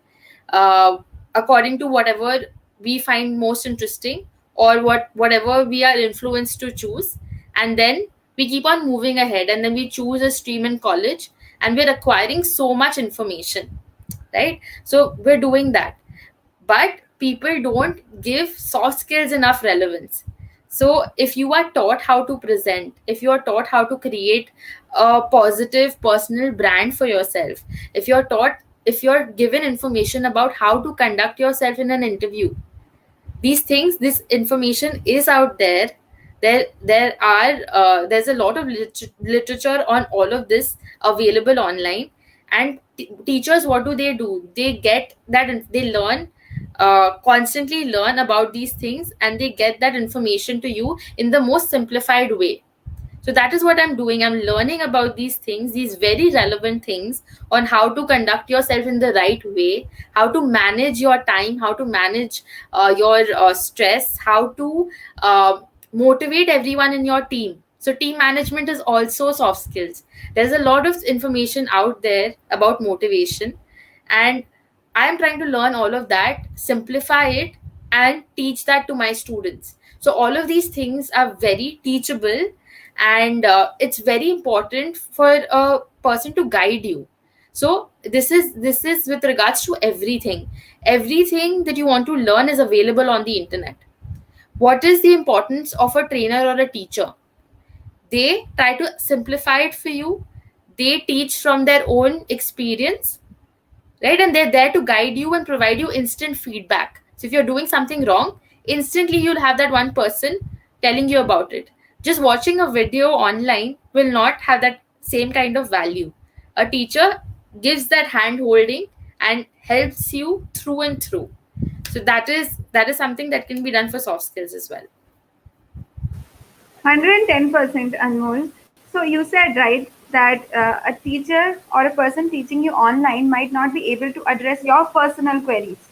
uh, according to whatever we find most interesting, or whatever we are influenced to choose, and then we keep on moving ahead, and then we choose a stream in college, and we're acquiring so much information, right? So we're doing that, but people don't give soft skills enough relevance. So if you are taught how to present, if you are taught how to create a positive personal brand for yourself, if you're given information about how to conduct yourself in an interview, these things, this information is out there. There's a lot of literature on all of this available online. And teachers, what do? They get that they learn, constantly learn about these things, and they get that information to you in the most simplified way. So that is what I'm doing. I'm learning about these things, these very relevant things, on how to conduct yourself in the right way, how to manage your time, how to manage your stress, how to uh, motivate everyone in your team. So team management is also soft skills. There's a lot of information out there about motivation, and I am trying to learn all of that, simplify it, and teach that to my students. So all of these things are very teachable, and it's very important for a person to guide you. So this is with regards to everything. Everything that you want to learn is available on the internet. What is the importance of a trainer or a teacher? They try to simplify it for you. They teach from their own experience, right? And they're there to guide you and provide you instant feedback. So if you're doing something wrong, instantly you'll have that one person telling you about it. Just watching a video online will not have that same kind of value. A teacher gives that hand holding and helps you through and through. So that is something that can be done for soft skills as well. 110% Anmol. So you said right that a teacher or a person teaching you online might not be able to address your personal queries.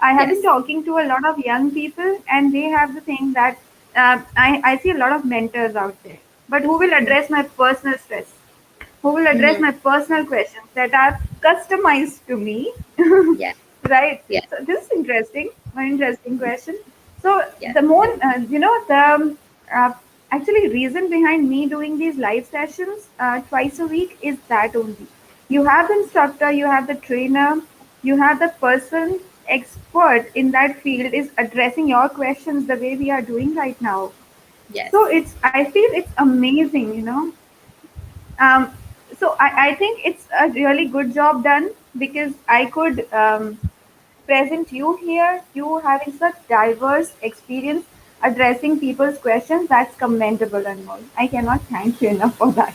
I have been Yes. talking to a lot of young people, and they have the thing that I see a lot of mentors out there. But who will Mm-hmm. address my personal stress? Who will address Mm-hmm. my personal questions that are customized to me? Yeah. Right. Yeah. So this is interesting. One interesting question. So Yeah. the more the uh, actually reason behind me doing these live sessions twice a week is that only. You have the instructor, you have the trainer, you have the person expert in that field is addressing your questions the way we are doing right now. So Yes. I feel it's amazing. Um, so I think it's a really good job done because I could present you here, you having such diverse experience addressing people's questions. That's commendable and all. I cannot thank you enough for that.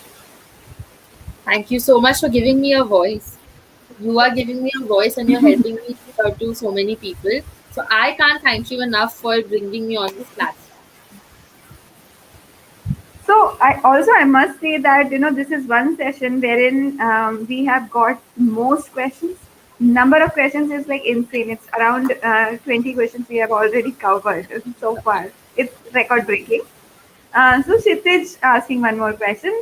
Thank you so much for giving me a voice. You are giving me a voice and you're helping me to so many people. So I can't thank you enough for bringing me on this platform. So I must say that this is one session wherein we have got most questions. Number of questions is like insane. It's around 20 questions we have already covered so far. It's record breaking. So Kshitij asking one more question.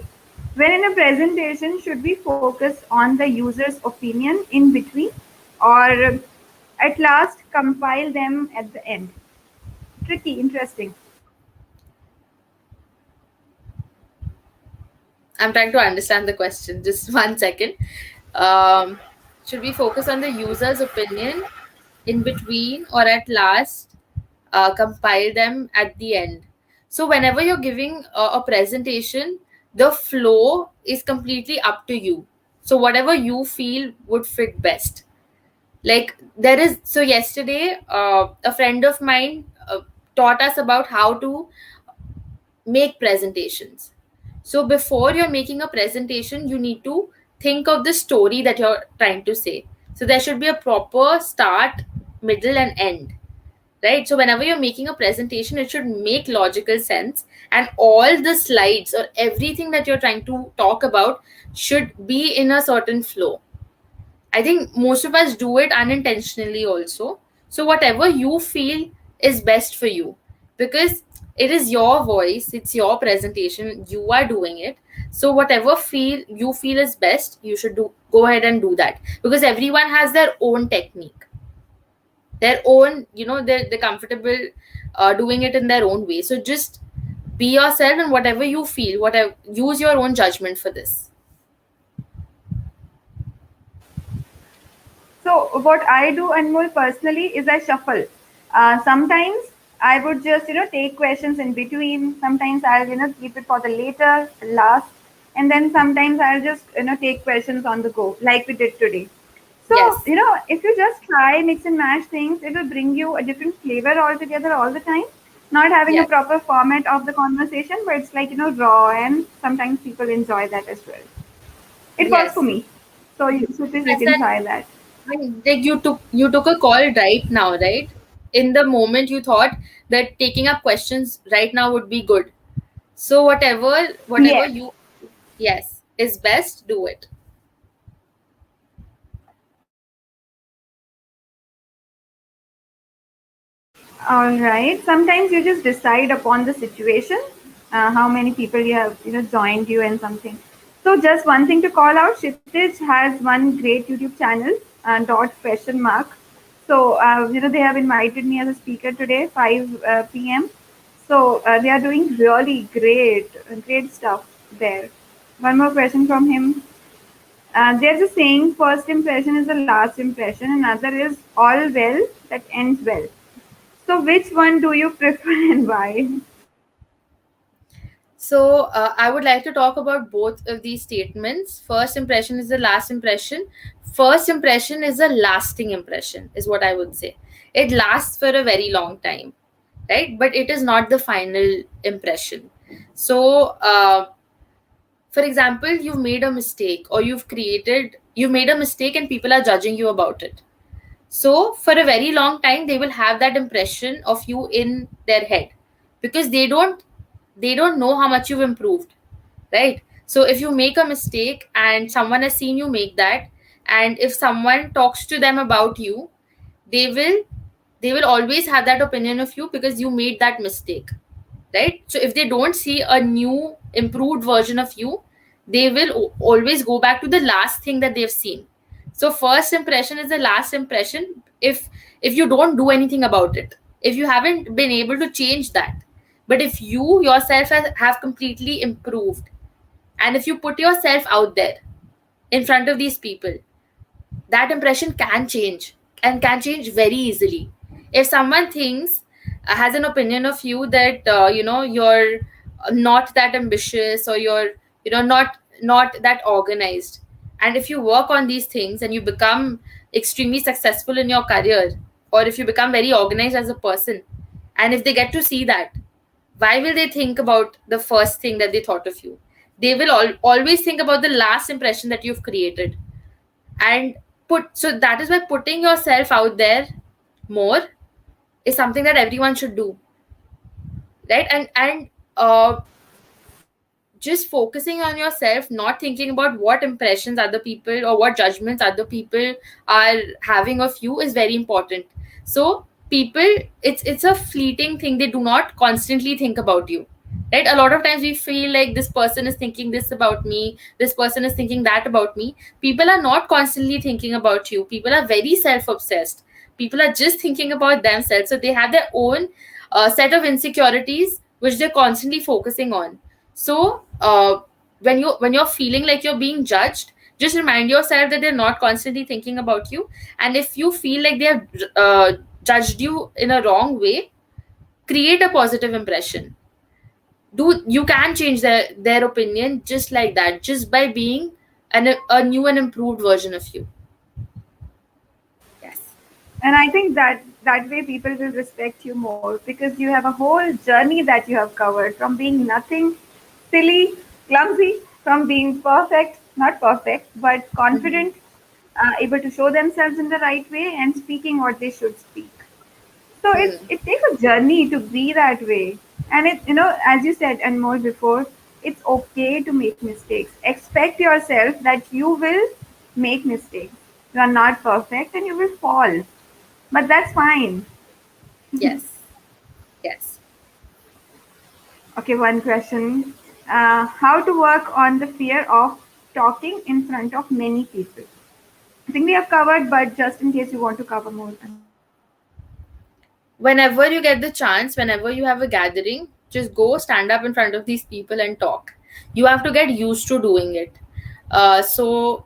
When in a presentation, should we focus on the user's opinion in between, or at last compile them at the end? Tricky, interesting. I'm trying to understand the question. Just 1 second. Um, should we focus on the user's opinion in between or at last compile them at the end? So, whenever you're giving a presentation, the flow is completely up to you. So, whatever you feel would fit best. Like, there is, so yesterday, a friend of mine taught us about how to make presentations. So before you're making a presentation, you need to think of the story that you're trying to say. So there should be a proper start, middle, and end. Right? So whenever you're making a presentation, it should make logical sense, and all the slides or everything that you're trying to talk about should be in a certain flow. I think most of us do it unintentionally also. So whatever you feel is best for you, because it is your voice, it's your presentation, you are doing it. So whatever feel you feel is best, you should do go ahead and do that, because everyone has their own technique, their own, they're comfortable doing it in their own way. So just be yourself, and whatever you feel, whatever, use your own judgment for this. So what I do, Anmol, personally is I shuffle. Sometimes I would just take questions in between. Sometimes I'll keep it for the later, last, and then sometimes I'll just take questions on the go, like we did today. So Yes. if you just try mix and match things, it will bring you a different flavor altogether all the time. Not having a Yes. proper format of the conversation, but it's like raw, and sometimes people enjoy that as well. It works for Yes. me. So so please you Yes. can try that. And like you took a call right now, right? In the moment you thought that taking up questions right now would be good. So whatever Yes. you, yes, is best, do it. All right. Sometimes you just decide upon the situation, how many people you have, joined you and something. So just one thing to call out: Kshitij has one great YouTube channel, dot question mark. So they have invited me as a speaker today, 5 p.m. So they are doing really great stuff there. One more question from him. There's a saying: first impression is the last impression. Another is all well that ends well. So which one do you prefer and why? So I would like to talk about both of these statements. First impression is the last impression. First impression is a lasting impression, is what I would say. It lasts for a very long time, right? But it is not the final impression. So, for example, you've made a mistake, or you've made a mistake and people are judging you about it. So, for a very long time, they will have that impression of you in their head, because they don't know how much you've improved, right? So if you make a mistake and someone has seen you make that, and if someone talks to them about you, they will they will always have that opinion of you because you made that mistake, right? So if they don't see a new improved version of you, they will always go back to the last thing that they've seen. So first impression is the last impression, if you don't do anything about it, if you haven't been able to change that. But if you yourself have completely improved, and if you put yourself out there in front of these people, that impression can change, and can change very easily. If someone thinks, has an opinion of you that you're not that ambitious, or you're not that organized, and if you work on these things and you become extremely successful in your career, or if you become very organized as a person, and if they get to see that, why will they think about the first thing that they thought of you? They will always think about the last impression that you've created. And so that is why putting yourself out there more is something that everyone should do, right? And just focusing on yourself, not thinking about what impressions other people or what judgments other people are having of you, is very important. So people, it's a fleeting thing. They do not constantly think about you, right? A lot of times we feel like this person is thinking this about me, this person is thinking that about me. People are not constantly thinking about you. People are very self-obsessed. People are just thinking about themselves, so they have their own set of insecurities which they're constantly focusing on. So when you're feeling like you're being judged, just remind yourself that they're not constantly thinking about you. And if you feel like they have judged you in a wrong way, create a positive impression. You can change their opinion just like that, just by being a new and improved version of you. Yes. And I think that way people will respect you more because you have a whole journey that you have covered, from being nothing, silly, clumsy, from being perfect, not perfect, but Mhm. confident, able to show themselves in the right way and speaking what they should speak. So Mhm. it takes a journey to be that way. And as you said and more before, it's okay to make mistakes. Expect yourself that you will make mistakes. You are not perfect and you will fall. But that's fine. Yes. Yes. Okay, one question. How to work on the fear of talking in front of many people? I think we have covered, but just in case you want to cover more. Whenever you get the chance, whenever you have a gathering, just go stand up in front of these people and talk. You have to get used to doing it. So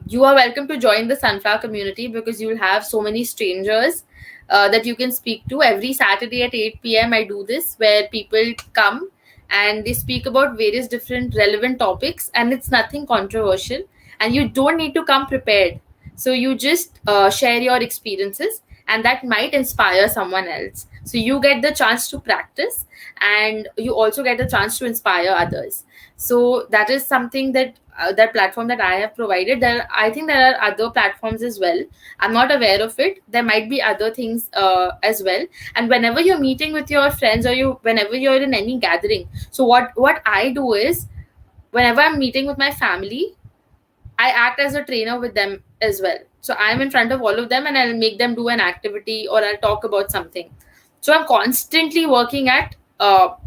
you are welcome to join the Sunflower community, because you'll have so many strangers that you can speak to. Every Saturday at 8 p.m. I do this, where people come and they speak about various different relevant topics, and it's nothing controversial, and you don't need to come prepared. So you just share your experiences, and that might inspire someone else. So you get the chance to practice, and you also get the chance to inspire others. So that is something that that platform that I have provided. I think there are other platforms as well. I'm not aware of it. There might be other things as well. And whenever you're meeting with your friends, or whenever you're in any gathering, so what I do is, whenever I'm meeting with my family, I act as a trainer with them as well. So I'm in front of all of them and I'll make them do an activity, or I'll talk about something. So I'm constantly working at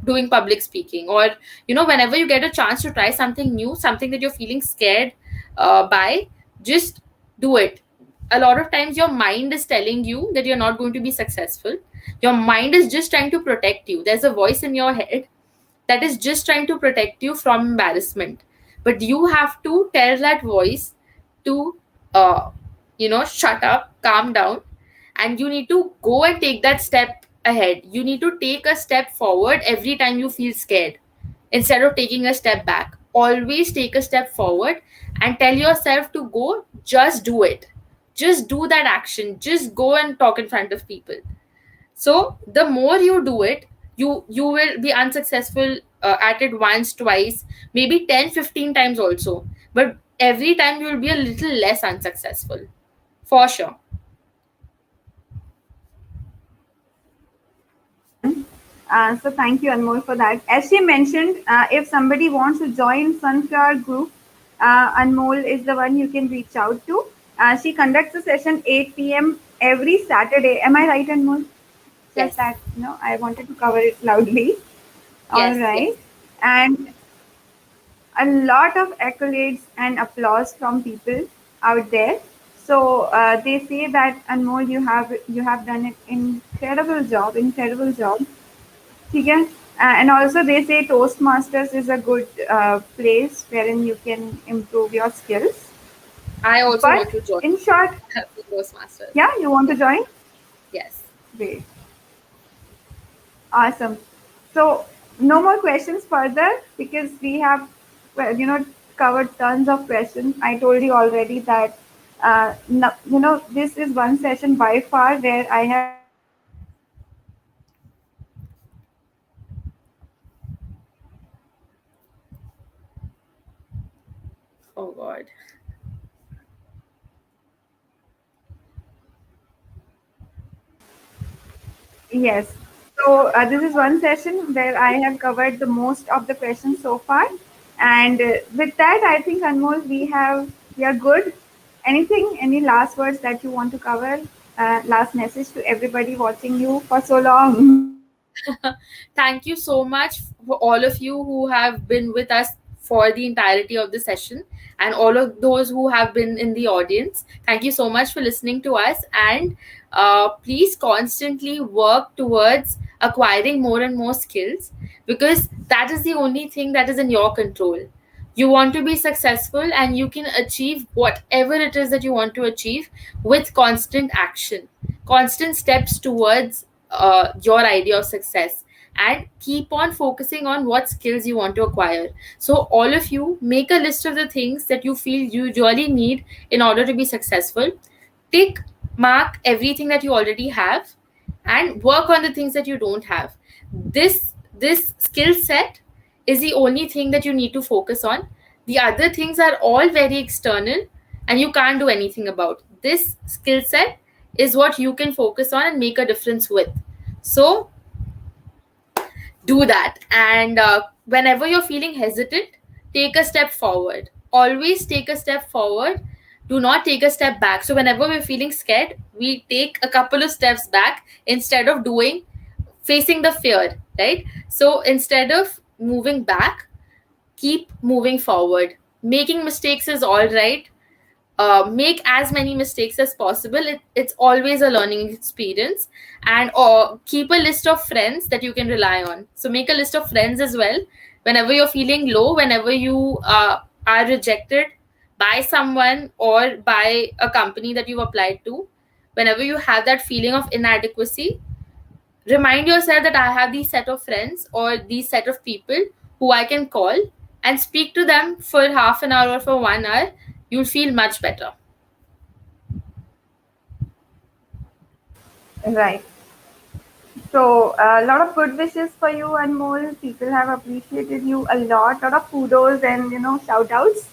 doing public speaking, or whenever you get a chance to try something new, something that you're feeling scared by, just do it. A lot of times your mind is telling you that you're not going to be successful. Your mind is just trying to protect you. There's a voice in your head that is just trying to protect you from embarrassment, but you have to tell that voice to uh, shut up, calm down, and you need to go and take that step ahead. You need to take a step forward every time you feel scared, instead of taking a step back. Always take a step forward and tell yourself to go. Just do it. Just do that action. Just go and talk in front of people. So the more you do it, you will be unsuccessful at it once, twice, maybe 10, 15 times also, but every time you will be a little less unsuccessful, for sure. So thank you, Anmol, for that. As she mentioned, if somebody wants to join Sunflower Group, Anmol is the one you can reach out to. She conducts a session 8 p.m. every Saturday. Am I right, Anmol? Just Yes, that, I wanted to cover it loudly. All yes, right. yes. And a lot of accolades and applause from people out there. So they say that Anmol, you have done an incredible job. ठीक है? And also they say Toastmasters is a good place wherein you can improve your skills. I also want But to join in short, Ghostmasters. yeah, you want to join? Yes. Great, awesome. So no more questions further because we have, well, covered tons of questions. I told you already that, no, this is one session by far where I have covered the most of the questions so far. And I think Oh God. yes. So this is one session where I have covered the most of the questions so far, and with that, I think Anmol, we are good. Anything, any last words that you want to cover? Last message to everybody watching you for so long. Thank you so much for all of you who have been with us for the entirety of the session, and all of those who have been in the audience. Thank you so much for listening to us, and please constantly work towards acquiring more and more skills, because that is the only thing that is in your control. You want to be successful, and you can achieve whatever it is that you want to achieve with constant action, constant steps towards your idea of success, and keep on focusing on what skills you want to acquire. So all of you, make a list of the things that you feel you really need in order to be successful. Tick mark everything that you already have, and work on the things that you don't have. This skill set is the only thing that you need to focus on. The other things are all very external, and you can't do anything about. This skill set is what you can focus on and make a difference with. So do that. And whenever you're feeling hesitant, take a step forward. Always take a step forward. Do not take a step back. So whenever we're feeling scared, we take a couple of steps back instead of facing the fear, right? So instead of moving back, keep moving forward. Making mistakes is all right. Make as many mistakes as possible. It's always a learning experience. And or keep a list of friends that you can rely on. So make a list of friends as well. Whenever you're feeling low, whenever you are rejected by someone or by a company that you've applied to, whenever you have that feeling of inadequacy, remind yourself that I have these set of friends or these set of people who I can call and speak to them for half an hour or for 1 hour. You'll feel much better. Right. So a lot of good wishes for you, Anmol. People have appreciated you a lot. Lot of kudos and shout outs.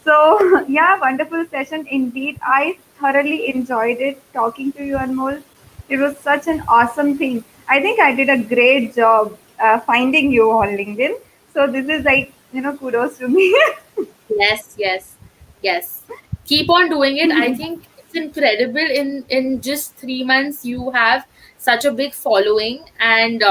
So, yeah, wonderful session indeed. I thoroughly enjoyed it talking to you, Anmol. It was such an awesome thing. I think I did a great job finding you on LinkedIn. So, this is like, kudos to me. Yes, yes, yes. Keep on doing it. I think it's incredible. In just 3 months, you have such a big following, and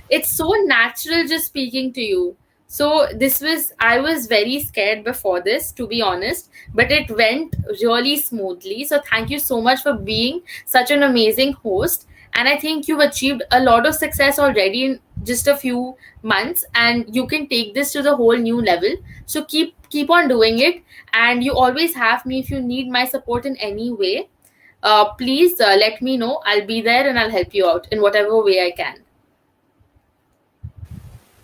it's so natural just speaking to you. So this was I was very scared before this, to be honest, but it went really smoothly. So thank you so much for being such an amazing host. And I think you've achieved a lot of success already in just a few months, and you can take this to the whole new level. So keep on doing it, and you always have me if you need my support in any way. Please let me know. I'll be there and I'll help you out in whatever way I can.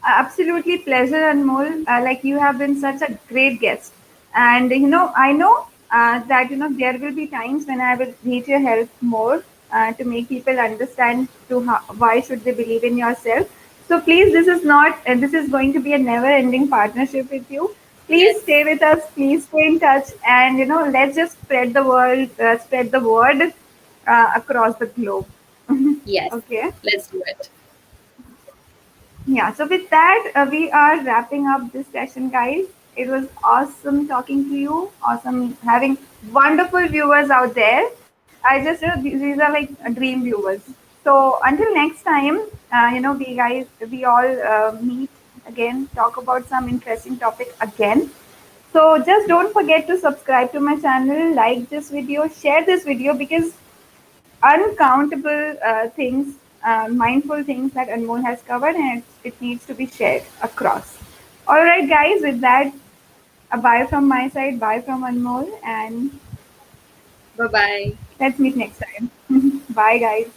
Absolutely pleasure, Anmol. Like you have been such a great guest, and I know that there will be times when I will need your help more to make people understand why should they believe in yourself. So please, this is not, this is going to be a never-ending partnership with you. Please Yes, stay with us. Please stay in touch, and let's just spread the word across the globe. yes. Okay. Let's do it. Yeah, so with that, we are wrapping up this session, guys. It was awesome talking to you. Awesome having wonderful viewers out there. I just, these are like dream viewers. So until next time, we all meet again, talk about some interesting topic again. So just don't forget to subscribe to my channel, like this video, share this video because uncountable things, mindful things that Anmol has covered, and it needs to be shared across. All right, guys, with that, a bye from my side, bye from Anmol, and Bye bye. let's meet next time. Bye, guys.